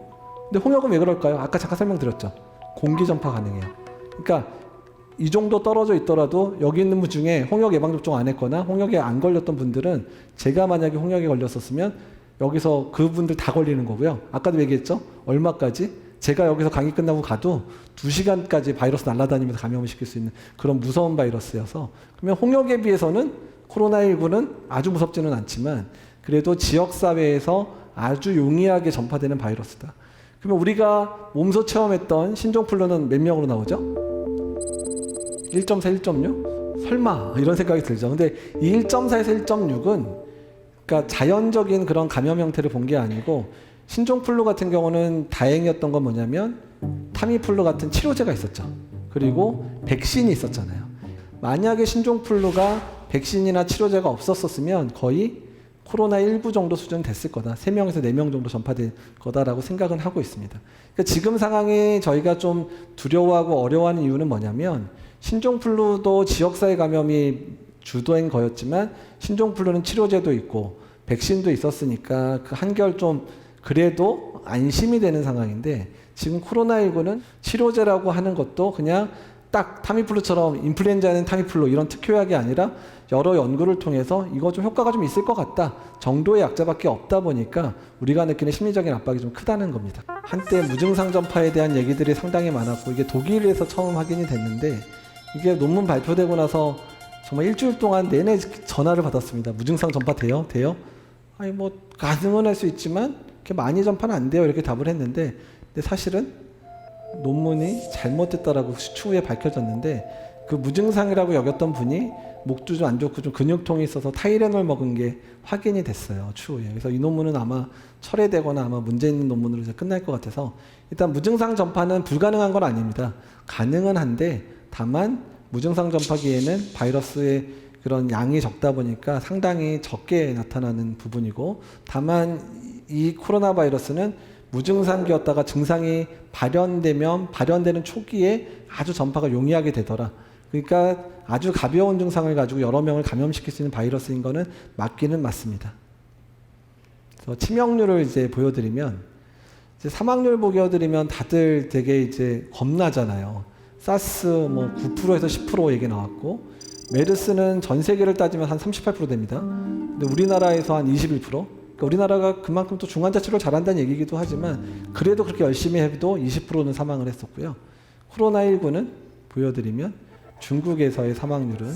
근데 홍역은 왜 그럴까요? 아까 잠깐 설명드렸죠. 공기 전파 가능해요. 그러니까 이 정도 떨어져 있더라도 여기 있는 분 중에 홍역 예방접종 안 했거나 홍역에 안 걸렸던 분들은 제가 만약에 홍역에 걸렸었으면 여기서 그분들 다 걸리는 거고요. 아까도 얘기했죠? 얼마까지? 제가 여기서 강의 끝나고 가도 2시간까지 바이러스 날아다니면서 감염을 시킬 수 있는 그런 무서운 바이러스여서 그러면 홍역에 비해서는 코로나19는 아주 무섭지는 않지만 그래도 지역사회에서 아주 용이하게 전파되는 바이러스다. 그러면 우리가 몸소 체험했던 신종플루는 몇 명으로 나오죠? 1.4, 1.6? 설마 이런 생각이 들죠. 근데 이 1.4에서 1.6은 그러니까 자연적인 그런 감염 형태를 본 게 아니고 신종플루 같은 경우는 다행이었던 건 뭐냐면 타미플루 같은 치료제가 있었죠. 그리고 백신이 있었잖아요. 만약에 신종플루가 백신이나 치료제가 없었으면 거의 코로나19 정도 수준 됐을 거다. 3명에서 4명 정도 전파될 거다라고 생각은 하고 있습니다. 그러니까 지금 상황에 저희가 좀 두려워하고 어려워하는 이유는 뭐냐면 신종플루도 지역사회 감염이 주도인 거였지만 신종플루는 치료제도 있고 백신도 있었으니까 그 한결 좀 그래도 안심이 되는 상황인데 지금 코로나19는 치료제라고 하는 것도 그냥 딱 타미플루처럼 인플루엔자는 타미플루 이런 특효약이 아니라 여러 연구를 통해서 이거 좀 효과가 좀 있을 것 같다 정도의 약자밖에 없다 보니까 우리가 느끼는 심리적인 압박이 좀 크다는 겁니다. 한때 무증상 전파에 대한 얘기들이 상당히 많았고 이게 독일에서 처음 확인이 됐는데 이게 논문 발표되고 나서 정말 일주일 동안 내내 전화를 받았습니다. 무증상 전파 돼요? 돼요? 아니 뭐 가능은 할 수 있지만 이렇게 많이 전파는 안 돼요. 이렇게 답을 했는데 근데 사실은 논문이 잘못됐다라고 추후에 밝혀졌는데 그 무증상이라고 여겼던 분이 목도 좀 안 좋고 좀 근육통이 있어서 타이레놀 먹은 게 확인이 됐어요. 추후에. 그래서 이 논문은 아마 철회되거나 아마 문제 있는 논문으로 이제 끝날 것 같아서 일단 무증상 전파는 불가능한 건 아닙니다. 가능은 한데 다만 무증상 전파기에는 바이러스의 그런 양이 적다 보니까 상당히 적게 나타나는 부분이고, 다만 이 코로나 바이러스는 무증상기였다가 증상이 발현되는 초기에 아주 전파가 용이하게 되더라. 그러니까 아주 가벼운 증상을 가지고 여러 명을 감염시킬 수 있는 바이러스인 거는 맞기는 맞습니다. 그래서 치명률을 이제 보여드리면, 이제 사망률 보여드리면 다들 되게 이제 겁나잖아요. 사스 뭐 9%에서 10% 얘기 나왔고, 메르스는 전 세계를 따지면 한 38% 됩니다. 근데 우리나라에서 한 21%. 그러니까 우리나라가 그만큼 또 중환자 치료를 잘한다는 얘기기도 하지만, 그래도 그렇게 열심히 해도 20%는 사망을 했었고요. 코로나19는 보여드리면 중국에서의 사망률은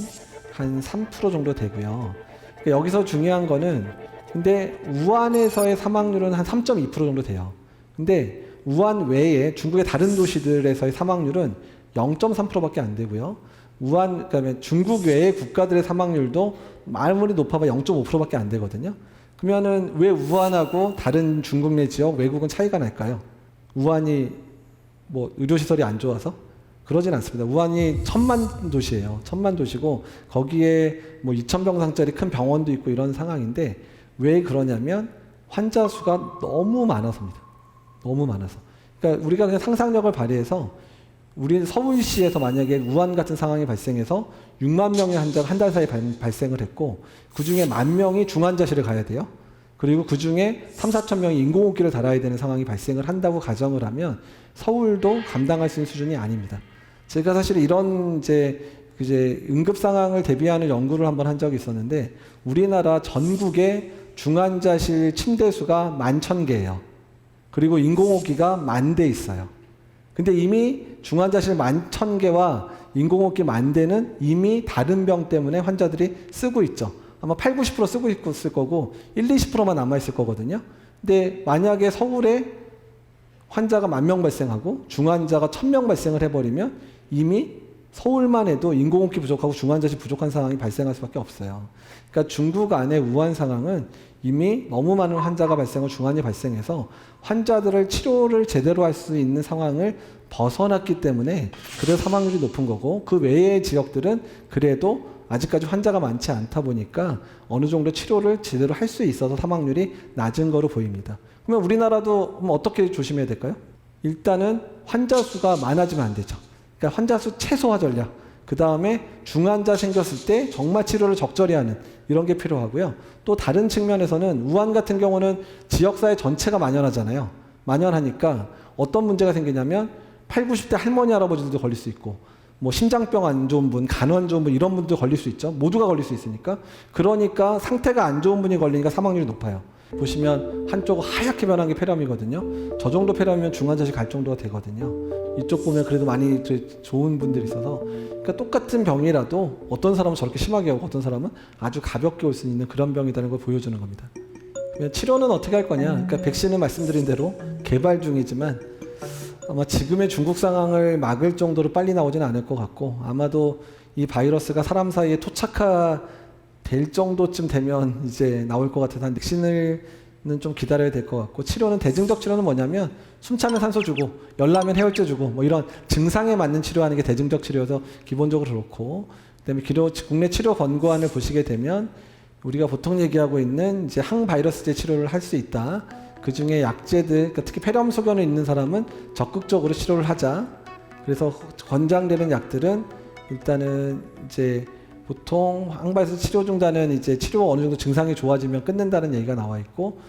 한 3% 정도 되고요. 그러니까 여기서 중요한 거는, 근데 우한에서의 사망률은 한 3.2% 정도 돼요. 근데 우한 외에 중국의 다른 도시들에서의 사망률은 0.3%밖에 안 되고요. 그다음에 중국 외의 국가들의 사망률도 아무리 높아봐 0.5%밖에 안 되거든요. 그러면은 왜 우한하고 다른 중국 내 지역 외국은 차이가 날까요? 우한이 뭐 의료시설이 안 좋아서? 그러진 않습니다. 우한이 1000만 도시예요. 1000만 도시고 거기에 뭐 2000병상짜리 큰 병원도 있고 이런 상황인데, 왜 그러냐면 환자 수가 너무 많아서입니다. 너무 많아서. 그러니까 우리가 그냥 상상력을 발휘해서, 우리 서울시에서 만약에 우한 같은 상황이 발생해서 6만 명의 환자가 한 달 사이에 발생을 했고, 그 중에 10,000명이 중환자실을 가야 돼요. 그리고 그 중에 3,4천 명이 인공호흡기를 달아야 되는 상황이 발생을 한다고 가정을 하면 서울도 감당할 수 있는 수준이 아닙니다. 제가 사실 이런 이제 응급 상황을 대비하는 연구를 한번 한 적이 있었는데, 우리나라 전국의 중환자실 침대 수가 11,000개예요. 그리고 인공호흡기가 10,000대 있어요. 근데 이미 중환자실 11,000개와 인공호흡기 10,000대는 이미 다른 병 때문에 환자들이 쓰고 있죠. 아마 80-90% 쓰고 있을 거고 1-20%만 남아있을 거거든요. 근데 만약에 서울에 환자가 10,000명 발생하고 중환자가 1,000명 발생을 해버리면 이미 서울만 해도 인공호흡기 부족하고 중환자실 부족한 상황이 발생할 수밖에 없어요. 그러니까 중국 안의 우한 상황은 이미 너무 많은 환자가 발생하고 중환이 발생해서 환자들을 치료를 제대로 할 수 있는 상황을 벗어났기 때문에 그래서 사망률이 높은 거고, 그 외의 지역들은 그래도 아직까지 환자가 많지 않다 보니까 어느 정도 치료를 제대로 할 수 있어서 사망률이 낮은 거로 보입니다. 그러면 우리나라도 어떻게 조심해야 될까요? 일단은 환자 수가 많아지면 안 되죠. 그러니까 환자 수 최소화 전략, 그 다음에 중환자 생겼을 때 정말 치료를 적절히 하는 이런 게 필요하고요. 또 다른 측면에서는 우한 같은 경우는 지역사회 전체가 만연하잖아요. 만연하니까 어떤 문제가 생기냐면 80-90대 할머니 할아버지들도 걸릴 수 있고, 뭐 심장병 안 좋은 분, 간 안 좋은 분 이런 분도 걸릴 수 있죠. 모두가 걸릴 수 있으니까. 그러니까 상태가 안 좋은 분이 걸리니까 사망률이 높아요. 보시면 한쪽 하얗게 변한 게 폐렴이거든요. 저 정도 폐렴이면 중환자실 갈 정도가 되거든요. 이쪽 보면 그래도 많이 좋은 분들이 있어서, 그러니까 똑같은 병이라도 어떤 사람은 저렇게 심하게 오고 어떤 사람은 아주 가볍게 올 수 있는 그런 병이라는 걸 보여주는 겁니다. 치료는 어떻게 할 거냐? 그러니까 백신은 말씀드린 대로 개발 중이지만 아마 지금의 중국 상황을 막을 정도로 빨리 나오지는 않을 것 같고, 아마도 이 바이러스가 사람 사이에 토착화될 정도쯤 되면 이제 나올 것 같아서 백신은 좀 기다려야 될 것 같고, 치료는 대증적 치료는 뭐냐면 숨 차면 산소 주고 열나면 해열제 주고 뭐 이런 증상에 맞는 치료하는 게 대증적 치료여서 기본적으로 그렇고, 그다음에 국내 치료 권고안을 보시게 되면 우리가 보통 얘기하고 있는 이제 항바이러스제 치료를 할 수 있다. 그 중에 약제들, 그러니까 특히 폐렴 소견이 있는 사람은 적극적으로 치료를 하자. 그래서 권장되는 약들은 일단은 이제 보통 항바이러스 치료 중단은 이제 치료가 어느 정도 증상이 좋아지면 끊는다는 얘기가 나와 있고,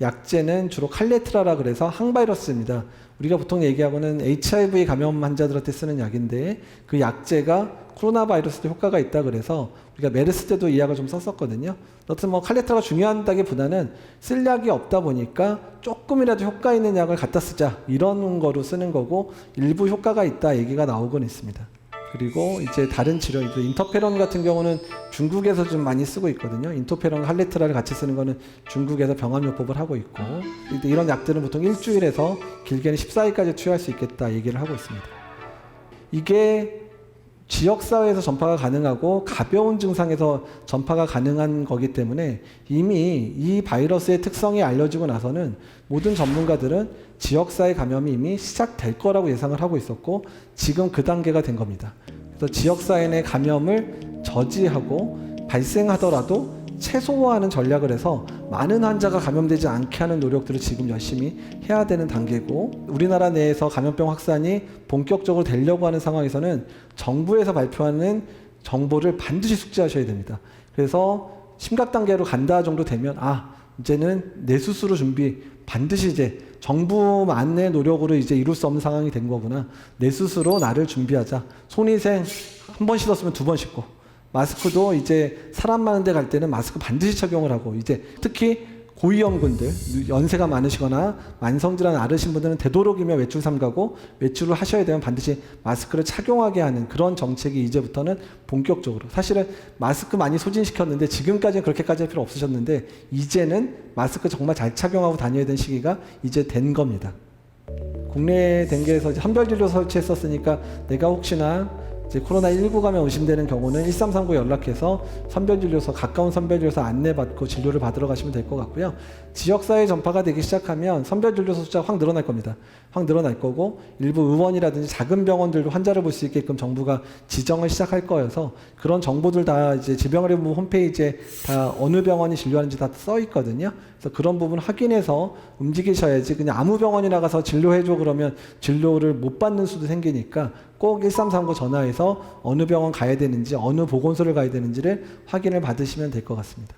약제는 주로 칼레트라라 그래서 항바이러스입니다. 우리가 보통 얘기하고는 HIV 감염 환자들한테 쓰는 약인데, 그 약제가 코로나 바이러스도 효과가 있다 그래서 우리가 메르스 때도 이 약을 좀 썼었거든요. 여튼 뭐 칼레트라가 중요하다기보다는 쓸 약이 없다 보니까 조금이라도 효과 있는 약을 갖다 쓰자 이런 거로 쓰는 거고, 일부 효과가 있다 얘기가 나오곤 있습니다. 그리고 이제 다른 치료, 인터페론 같은 경우는 중국에서 좀 많이 쓰고 있거든요. 인터페론, 칼레트라를 같이 쓰는 거는 중국에서 병합요법을 하고 있고, 이런 약들은 보통 일주일에서 길게는 14일까지 투여할 수 있겠다 얘기를 하고 있습니다. 이게 지역사회에서 전파가 가능하고 가벼운 증상에서 전파가 가능한 거기 때문에 이미 이 바이러스의 특성이 알려지고 나서는 모든 전문가들은 지역사회 감염이 이미 시작될 거라고 예상을 하고 있었고, 지금 그 단계가 된 겁니다. 그래서 지역사회 내 감염을 저지하고 발생하더라도 최소화하는 전략을 해서 많은 환자가 감염되지 않게 하는 노력들을 지금 열심히 해야 되는 단계고, 우리나라 내에서 감염병 확산이 본격적으로 되려고 하는 상황에서는 정부에서 발표하는 정보를 반드시 숙지하셔야 됩니다. 그래서 심각 단계로 간다 정도 되면 이제는 내 스스로 준비, 반드시 이제 정부만의 노력으로 이제 이룰 수 없는 상황이 된 거구나. 내 스스로 나를 준비하자. 손위생 한 번 씻었으면 두 번 씻고, 마스크도 이제 사람 많은 데 갈 때는 마스크 반드시 착용을 하고, 이제 특히 고위험군들, 연세가 많으시거나 만성질환 앓으신 분들은 되도록이면 외출 삼가고, 외출을 하셔야 되면 반드시 마스크를 착용하게 하는 그런 정책이 이제부터는 본격적으로, 사실은 마스크 많이 소진시켰는데 지금까지는 그렇게까지 할 필요 없으셨는데 이제는 마스크 정말 잘 착용하고 다녀야 되는 시기가 이제 된 겁니다. 국내 댕게에서 선별진료 설치했었으니까 내가 혹시나 이제 코로나19 감염 의심되는 경우는 1339 연락해서 선별진료소, 가까운 선별진료소 안내받고 진료를 받으러 가시면 될 것 같고요. 지역사회 전파가 되기 시작하면 선별진료소 숫자가 확 늘어날 겁니다. 확 늘어날 거고, 일부 의원이라든지 작은 병원들도 환자를 볼 수 있게끔 정부가 지정을 시작할 거여서 그런 정보들 다 이제 질병관리본부 홈페이지에 다 어느 병원이 진료하는지 다 써 있거든요. 그래서 그런 부분 확인해서 움직이셔야지, 그냥 아무 병원이나 가서 진료해줘 그러면 진료를 못 받는 수도 생기니까 꼭 1339 전화해서 어느 병원 가야 되는지, 어느 보건소를 가야 되는지를 확인을 받으시면 될 것 같습니다.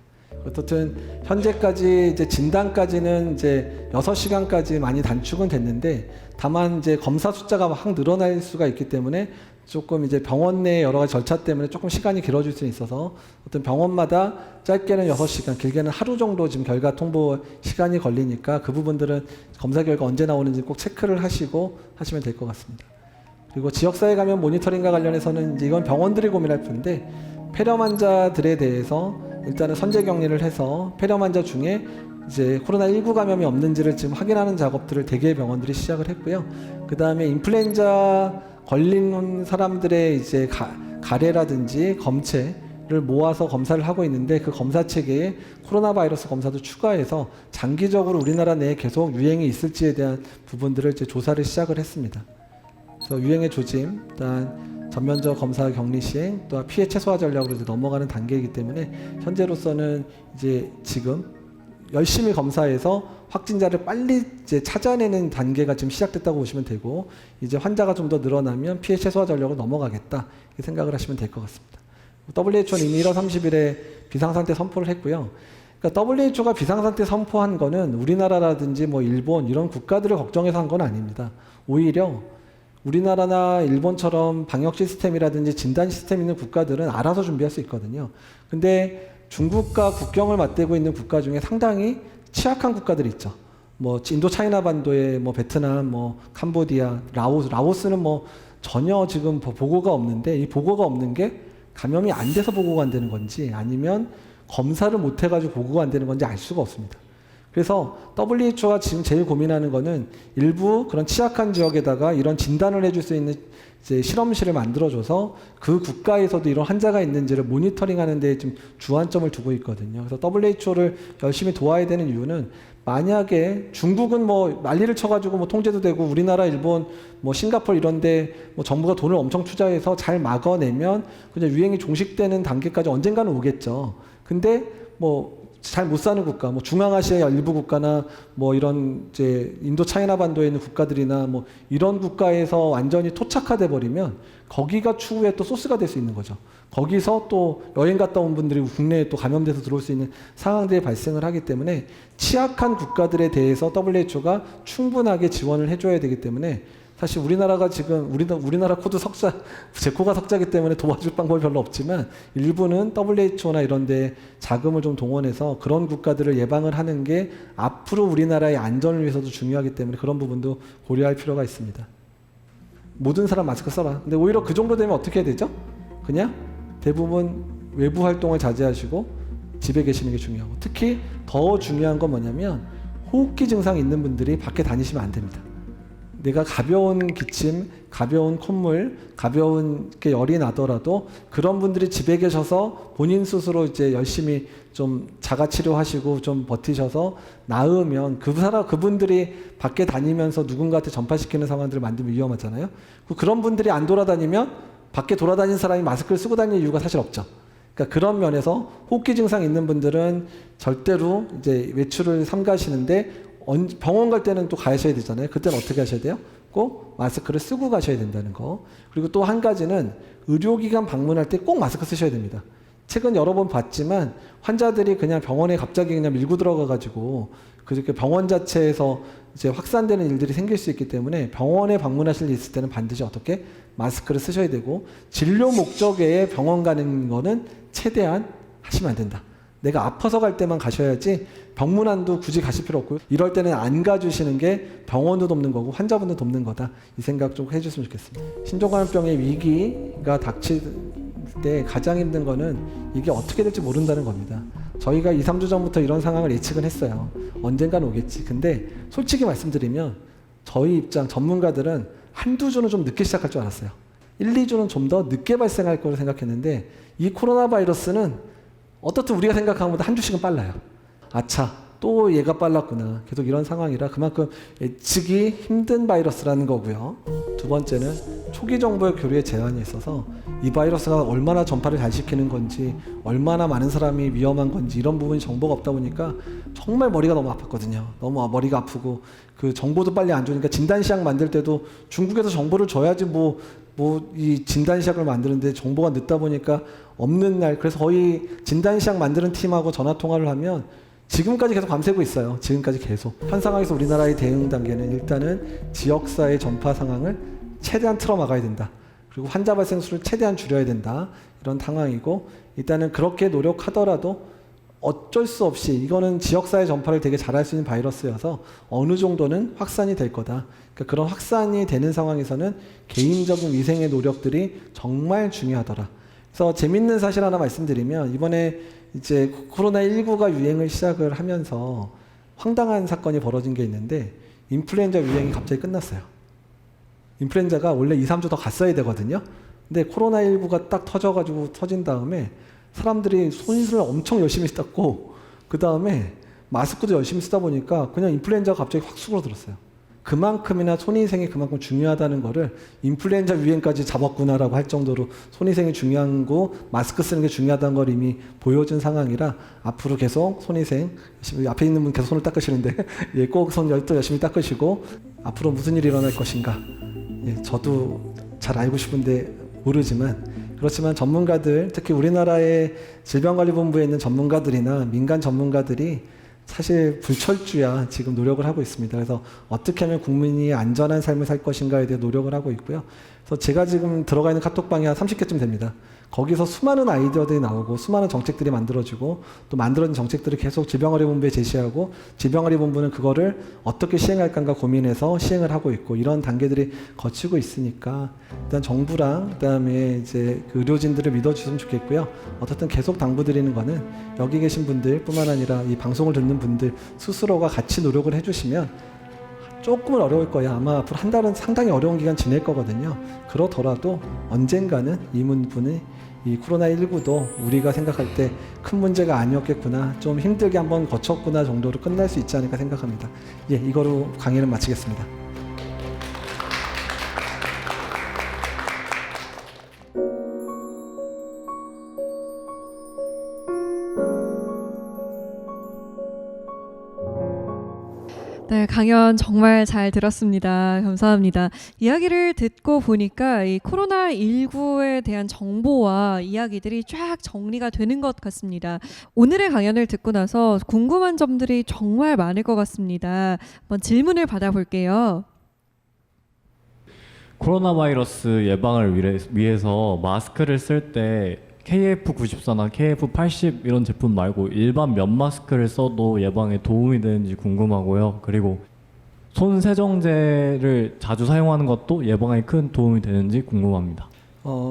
어쨌든 현재까지 이제 진단까지는 이제 6시간까지 많이 단축은 됐는데, 다만 이제 검사 숫자가 확 늘어날 수가 있기 때문에 조금 이제 병원 내 여러 가지 절차 때문에 조금 시간이 길어질 수 있어서 어떤 병원마다 짧게는 6시간, 길게는 하루 정도 지금 결과 통보 시간이 걸리니까 그 부분들은 검사 결과 언제 나오는지 꼭 체크를 하시고 하시면 될 것 같습니다. 그리고 지역사회 감염 모니터링과 관련해서는 이제 이건 병원들이 고민할 텐데, 폐렴 환자들에 대해서 일단은 선제 격리를 해서 폐렴 환자 중에 이제 코로나19 감염이 없는지를 지금 확인하는 작업들을 대개 병원들이 시작을 했고요. 그 다음에 인플루엔자 걸린 사람들의 이제 가래라든지 검체를 모아서 검사를 하고 있는데, 그 검사 체계에 코로나 바이러스 검사도 추가해서 장기적으로 우리나라 내에 계속 유행이 있을지에 대한 부분들을 이제 조사를 시작을 했습니다. 그래서 유행의 조짐, 일단 전면적 검사 격리 시행, 또 피해 최소화 전략으로 이제 넘어가는 단계이기 때문에 현재로서는 이제 지금 열심히 검사해서 확진자를 빨리 이제 찾아내는 단계가 지금 시작됐다고 보시면 되고, 이제 환자가 좀 더 늘어나면 피해 최소화 전략으로 넘어가겠다, 이렇게 생각을 하시면 될 것 같습니다. WHO는 이미 1월 30일에 비상상태 선포를 했고요. 그러니까 WHO가 비상상태 선포한 거는 우리나라라든지 뭐 일본 이런 국가들을 걱정해서 한 건 아닙니다. 오히려 우리나라나 일본처럼 방역 시스템이라든지 진단 시스템 있는 국가들은 알아서 준비할 수 있거든요. 근데 중국과 국경을 맞대고 있는 국가 중에 상당히 취약한 국가들이 있죠. 뭐 인도 차이나 반도의 뭐 베트남, 뭐 캄보디아, 라오스는 뭐 전혀 지금 보고가 없는데, 이 보고가 없는 게 감염이 안 돼서 보고가 안 되는 건지 아니면 검사를 못 해가지고 보고가 안 되는 건지 알 수가 없습니다. 그래서 WHO가 지금 제일 고민하는 거는 일부 그런 취약한 지역에다가 이런 진단을 해줄 수 있는 이제 실험실을 만들어줘서 그 국가에서도 이런 환자가 있는지를 모니터링하는 데 좀 주안점을 두고 있거든요. 그래서 WHO를 열심히 도와야 되는 이유는, 만약에 중국은 뭐 난리를 쳐가지고 뭐 통제도 되고, 우리나라, 일본, 뭐 싱가포르 이런데 뭐 정부가 돈을 엄청 투자해서 잘 막아내면 그냥 유행이 종식되는 단계까지 언젠가는 오겠죠. 근데 뭐 잘 못 사는 국가, 뭐 중앙아시아의 일부 국가나 뭐 이런 이제 인도 차이나 반도에 있는 국가들이나 뭐 이런 국가에서 완전히 토착화돼 버리면 거기가 추후에 또 소스가 될 수 있는 거죠. 거기서 또 여행 갔다 온 분들이 국내에 또 감염돼서 들어올 수 있는 상황들이 발생을 하기 때문에 취약한 국가들에 대해서 WHO가 충분하게 지원을 해줘야 되기 때문에, 사실 우리나라가 지금 우리나라 코도 석자, 제 코가 석자기 때문에 도와줄 방법이 별로 없지만 일부는 WHO나 이런 데 자금을 좀 동원해서 그런 국가들을 예방을 하는 게 앞으로 우리나라의 안전을 위해서도 중요하기 때문에 그런 부분도 고려할 필요가 있습니다. 모든 사람 마스크 써라. 근데 오히려 그 정도 되면 어떻게 해야 되죠? 그냥 대부분 외부 활동을 자제하시고 집에 계시는 게 중요하고, 특히 더 중요한 건 뭐냐면 호흡기 증상이 있는 분들이 밖에 다니시면 안 됩니다. 내가 가벼운 기침, 가벼운 콧물, 가벼운 게 열이 나더라도 그런 분들이 집에 계셔서 본인 스스로 이제 열심히 좀 자가 치료하시고 좀 버티셔서 나으면 그분들이 밖에 다니면서 누군가한테 전파시키는 상황들을 만들면 위험하잖아요. 그런 분들이 안 돌아다니면 밖에 돌아다니는 사람이 마스크를 쓰고 다니는 이유가 사실 없죠. 그러니까 그런 면에서 호흡기 증상 있는 분들은 절대로 이제 외출을 삼가시는데 병원 갈 때는 또 가셔야 되잖아요. 그때는 어떻게 하셔야 돼요? 꼭 마스크를 쓰고 가셔야 된다는 거. 그리고 또 한 가지는 의료기관 방문할 때 꼭 마스크 쓰셔야 됩니다. 최근 여러 번 봤지만 환자들이 그냥 병원에 갑자기 그냥 밀고 들어가가지고 그렇게 병원 자체에서 이제 확산되는 일들이 생길 수 있기 때문에 병원에 방문하실 일 있을 때는 반드시 어떻게 마스크를 쓰셔야 되고 진료 목적에 병원 가는 거는 최대한 하시면 안 된다. 내가 아파서 갈 때만 가셔야지 병문안도 굳이 가실 필요 없고요. 이럴 때는 안 가주시는 게 병원도 돕는 거고 환자분도 돕는 거다. 이 생각 좀 해주시면 좋겠습니다. 신종감염병의 위기가 닥칠 때 가장 힘든 거는 이게 어떻게 될지 모른다는 겁니다. 저희가 2, 3주 전부터 이런 상황을 예측은 했어요. 언젠간 오겠지. 근데 솔직히 말씀드리면 저희 입장 전문가들은 한두 주는 좀 늦게 시작할 줄 알았어요. 1, 2주는 좀 더 늦게 발생할 거로 생각했는데 이 코로나 바이러스는 어떻든 우리가 생각한 것보다 한두 시간 빨라요. 아차, 또 얘가 빨랐구나. 계속 이런 상황이라 그만큼 예측이 힘든 바이러스라는 거고요. 두 번째는 초기 정보의 교류에 제한이 있어서 이 바이러스가 얼마나 전파를 잘 시키는 건지, 얼마나 많은 사람이 위험한 건지 이런 부분이 정보가 없다 보니까 정말 머리가 너무 아팠거든요. 너무 머리가 아프고 그 정보도 빨리 안 주니까 진단시약 만들 때도 중국에서 정보를 줘야지 이 진단시약을 만드는데 정보가 늦다 보니까 없는 날, 그래서 거의 진단시약 만드는 팀하고 전화통화를 하면 지금까지 계속 밤새고 있어요. 지금까지 계속. 현 상황에서 우리나라의 대응 단계는 일단은 지역사회 전파 상황을 최대한 틀어막아야 된다. 그리고 환자 발생 수를 최대한 줄여야 된다. 이런 상황이고, 일단은 그렇게 노력하더라도 어쩔 수 없이 이거는 지역사회 전파를 되게 잘할 수 있는 바이러스여서 어느 정도는 확산이 될 거다. 그러니까 그런 확산이 되는 상황에서는 개인적인 위생의 노력들이 정말 중요하더라. 그래서 재밌는 사실 하나 말씀드리면, 이번에 이제 코로나19가 유행을 시작을 하면서 황당한 사건이 벌어진 게 있는데, 인플루엔자 유행이 갑자기 끝났어요. 인플루엔자가 원래 2, 3주 더 갔어야 되거든요. 근데 코로나19가 딱 터진 다음에 사람들이 손을 엄청 열심히 닦고 그 다음에 마스크도 열심히 쓰다 보니까 그냥 인플루엔자가 갑자기 확 수그러들었어요. 그만큼이나 손위생이 그만큼 중요하다는 거를 인플루엔자 유행까지 잡았구나라고 할 정도로 손위생이 중요한 거, 마스크 쓰는 게 중요하다는 걸 이미 보여준 상황이라 앞으로 계속 손위생, 앞에 있는 분 계속 손을 닦으시는데 예, 꼭 손 열심히 닦으시고, 앞으로 무슨 일이 일어날 것인가, 예, 저도 잘 알고 싶은데 모르지만, 그렇지만 전문가들, 특히 우리나라의 질병관리본부에 있는 전문가들이나 민간 전문가들이 사실 불철주야 지금 노력을 하고 있습니다. 그래서 어떻게 하면 국민이 안전한 삶을 살 것인가에 대해 노력을 하고 있고요. 그래서 제가 지금 들어가 있는 카톡방이 한 30개쯤 됩니다. 거기서 수많은 아이디어들이 나오고 수많은 정책들이 만들어지고, 또 만들어진 정책들을 계속 질병관리본부에 제시하고, 질병관리본부는 그거를 어떻게 시행할까 고민해서 시행을 하고 있고, 이런 단계들이 거치고 있으니까 일단 정부랑 그다음에 이제 그 의료진들을 믿어주셨으면 좋겠고요. 어쨌든 계속 당부드리는 거는 여기 계신 분들뿐만 아니라 이 방송을 듣는 분들 스스로가 같이 노력을 해주시면 조금은 어려울 거예요. 아마 앞으로 한 달은 상당히 어려운 기간 지낼 거거든요. 그러더라도 언젠가는 이 문분이, 이 코로나19도 우리가 생각할 때 큰 문제가 아니었겠구나, 좀 힘들게 한번 거쳤구나 정도로 끝날 수 있지 않을까 생각합니다. 예, 이거로 강의는 마치겠습니다. 네, 강연 정말 잘 들었습니다. 감사합니다. 이야기를 듣고 보니까 이 코로나19에 대한 정보와 이야기들이 쫙 정리가 되는 것 같습니다. 오늘의 강연을 듣고 나서 궁금한 점들이 정말 많을 것 같습니다. 한번 질문을 받아볼게요. 코로나 바이러스 예방을 위해서 마스크를 쓸 때 KF94나 KF80 이런 제품 말고 일반 면 마스크를 써도 예방에 도움이 되는지 궁금하고요. 그리고 손 세정제를 자주 사용하는 것도 예방에 큰 도움이 되는지 궁금합니다.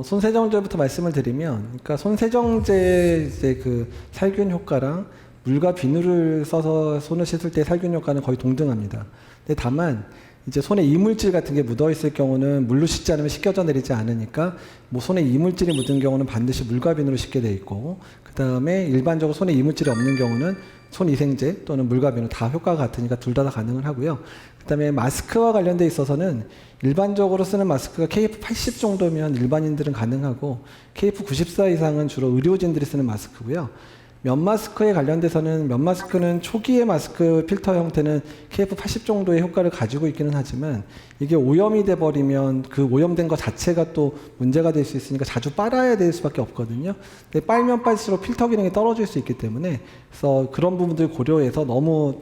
손 세정제부터 말씀을 드리면, 그러니까 손 세정제 이제 그 살균 효과랑 물과 비누를 써서 손을 씻을 때 살균 효과는 거의 동등합니다. 근데 다만 이제 손에 이물질 같은 게 묻어 있을 경우는 물로 씻지 않으면 씻겨져 내리지 않으니까, 뭐 손에 이물질이 묻은 경우는 반드시 물과 비누로 씻게 돼 있고, 그 다음에 일반적으로 손에 이물질이 없는 경우는 손위생제 또는 물과 비누 다 효과가 같으니까 둘 다 가능을 하고요. 그다음에 마스크와 관련돼 있어서는 일반적으로 쓰는 마스크가 KF80 정도면 일반인들은 가능하고 KF94 이상은 주로 의료진들이 쓰는 마스크고요. 면 마스크에 관련돼서는 면 마스크는 초기의 마스크 필터 형태는 KF80 정도의 효과를 가지고 있기는 하지만 이게 오염이 돼버리면 그 오염된 것 자체가 또 문제가 될 수 있으니까 자주 빨아야 될 수밖에 없거든요. 근데 빨면 빨수록 필터 기능이 떨어질 수 있기 때문에 그래서 그런 부분들 고려해서 너무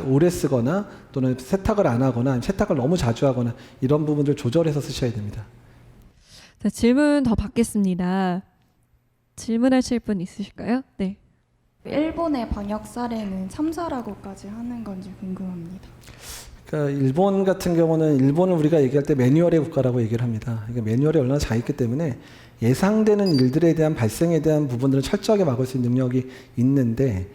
오래 쓰거나 또는 세탁을 안 하거나 세탁을 너무 자주 하거나 이런 부분들 조절해서 쓰셔야 됩니다. 자, 질문 더 받겠습니다. 질문하실 분 있으실까요? 네. 일본의 방역 사례는 참사라고까지 하는 건지 궁금합니다. 그러니까 일본 같은 경우는 일본을 우리가 얘기할 때 매뉴얼의 국가라고 얘기를 합니다. 그러니까 매뉴얼이 얼마나 잘 있기 때문에 예상되는 일들에 대한 발생에 대한 부분들을 철저하게 막을 수 있는 능력이 있는데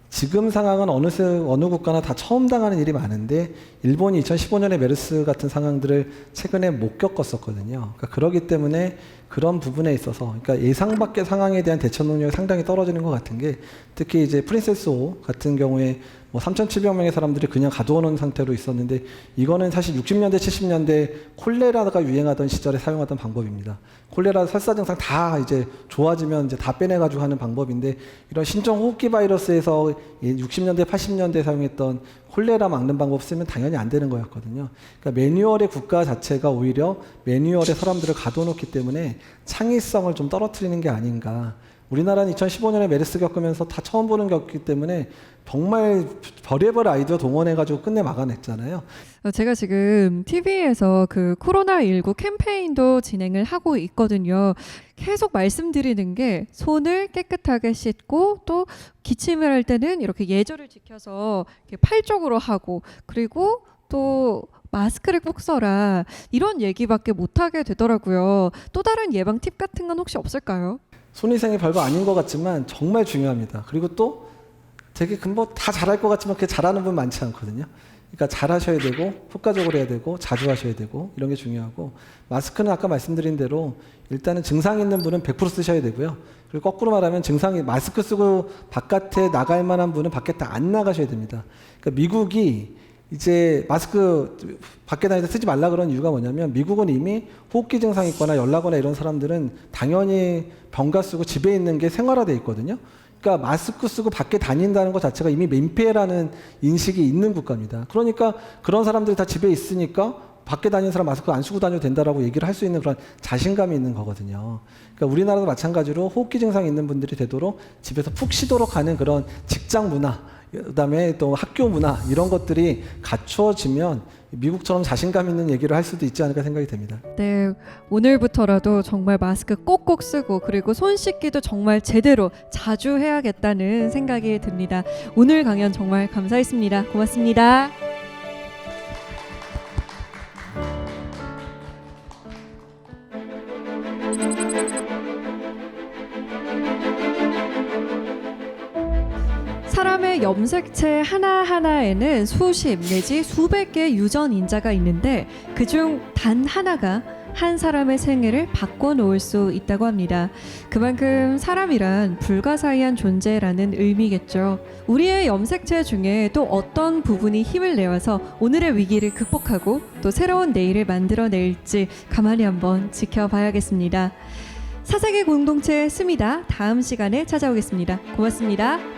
지금 상황은 어느 국가나 다 처음 당하는 일이 많은데 일본이 2015년에 메르스 같은 상황들을 최근에 못 겪었었거든요. 그러니까 그렇기 때문에 그런 부분에 있어서 그러니까 예상 밖의 상황에 대한 대처 능력이 상당히 떨어지는 것 같은 게 특히 이제 프린세스 호 같은 경우에 뭐 3,700명의 사람들이 그냥 가둬놓은 상태로 있었는데 이거는 사실 60년대, 70년대 콜레라가 유행하던 시절에 사용하던 방법입니다. 콜레라 설사 증상 다 이제 좋아지면 이제 다 빼내가지고 하는 방법인데 이런 신종 호흡기 바이러스에서 60년대, 80년대 사용했던 콜레라 막는 방법 쓰면 당연히 안 되는 거였거든요. 그러니까 매뉴얼의 국가 자체가 오히려 매뉴얼의 사람들을 가둬놓기 때문에 창의성을 좀 떨어뜨리는 게 아닌가. 우리나라는 2015년에 메르스 겪으면서 다 처음 보는 겪기 때문에 정말 별의별 아이디어 동원해가지고 끝내 막아냈잖아요. 제가 지금 TV에서 그 코로나19 캠페인도 진행을 하고 있거든요. 계속 말씀드리는 게 손을 깨끗하게 씻고 또 기침을 할 때는 이렇게 예절을 지켜서 이렇게 팔 쪽으로 하고 그리고 또 마스크를 꼭 써라 이런 얘기밖에 못하게 되더라고요. 또 다른 예방 팁 같은 건 혹시 없을까요? 손위생이 별거 아닌 것 같지만 정말 중요합니다. 그리고 또 되게 뭐 다 잘할 것 같지만 그렇게 잘하는 분 많지 않거든요. 그러니까 잘하셔야 되고 효과적으로 해야 되고 자주 하셔야 되고 이런 게 중요하고 마스크는 아까 말씀드린 대로 일단은 증상 있는 분은 100% 쓰셔야 되고요. 그리고 거꾸로 말하면 증상이 마스크 쓰고 바깥에 나갈 만한 분은 밖에 다 안 나가셔야 됩니다. 그러니까 미국이 이제 마스크 밖에 다닐 때 쓰지 말라 그런 이유가 뭐냐면 미국은 이미 호흡기 증상 있거나 열나거나 이런 사람들은 당연히 병가 쓰고 집에 있는 게 생활화돼 있거든요. 그러니까 마스크 쓰고 밖에 다닌다는 것 자체가 이미 민폐라는 인식이 있는 국가입니다. 그러니까 그런 사람들이 다 집에 있으니까 밖에 다니는 사람 마스크 안 쓰고 다녀도 된다라고 얘기를 할 수 있는 그런 자신감이 있는 거거든요. 그러니까 우리나라도 마찬가지로 호흡기 증상 있는 분들이 되도록 집에서 푹 쉬도록 하는 그런 직장 문화, 그다음에 또 학교 문화 이런 것들이 갖추어지면 미국처럼 자신감 있는 얘기를 할 수도 있지 않을까 생각이 됩니다. 네, 오늘부터라도 정말 마스크 꼭꼭 쓰고 그리고 손 씻기도 정말 제대로 자주 해야겠다는 생각이 듭니다. 오늘 강연 정말 감사했습니다. 고맙습니다. 사람의 염색체 하나하나에는 수십 내지 수백 개의 유전인자가 있는데 그중 단 하나가 한 사람의 생애를 바꿔놓을 수 있다고 합니다. 그만큼 사람이란 불가사의한 존재라는 의미겠죠. 우리의 염색체 중에 또 어떤 부분이 힘을 내어서 오늘의 위기를 극복하고 또 새로운 내일을 만들어낼지 가만히 한번 지켜봐야겠습니다. 사색의 공동체 스미다 다음 시간에 찾아오겠습니다. 고맙습니다.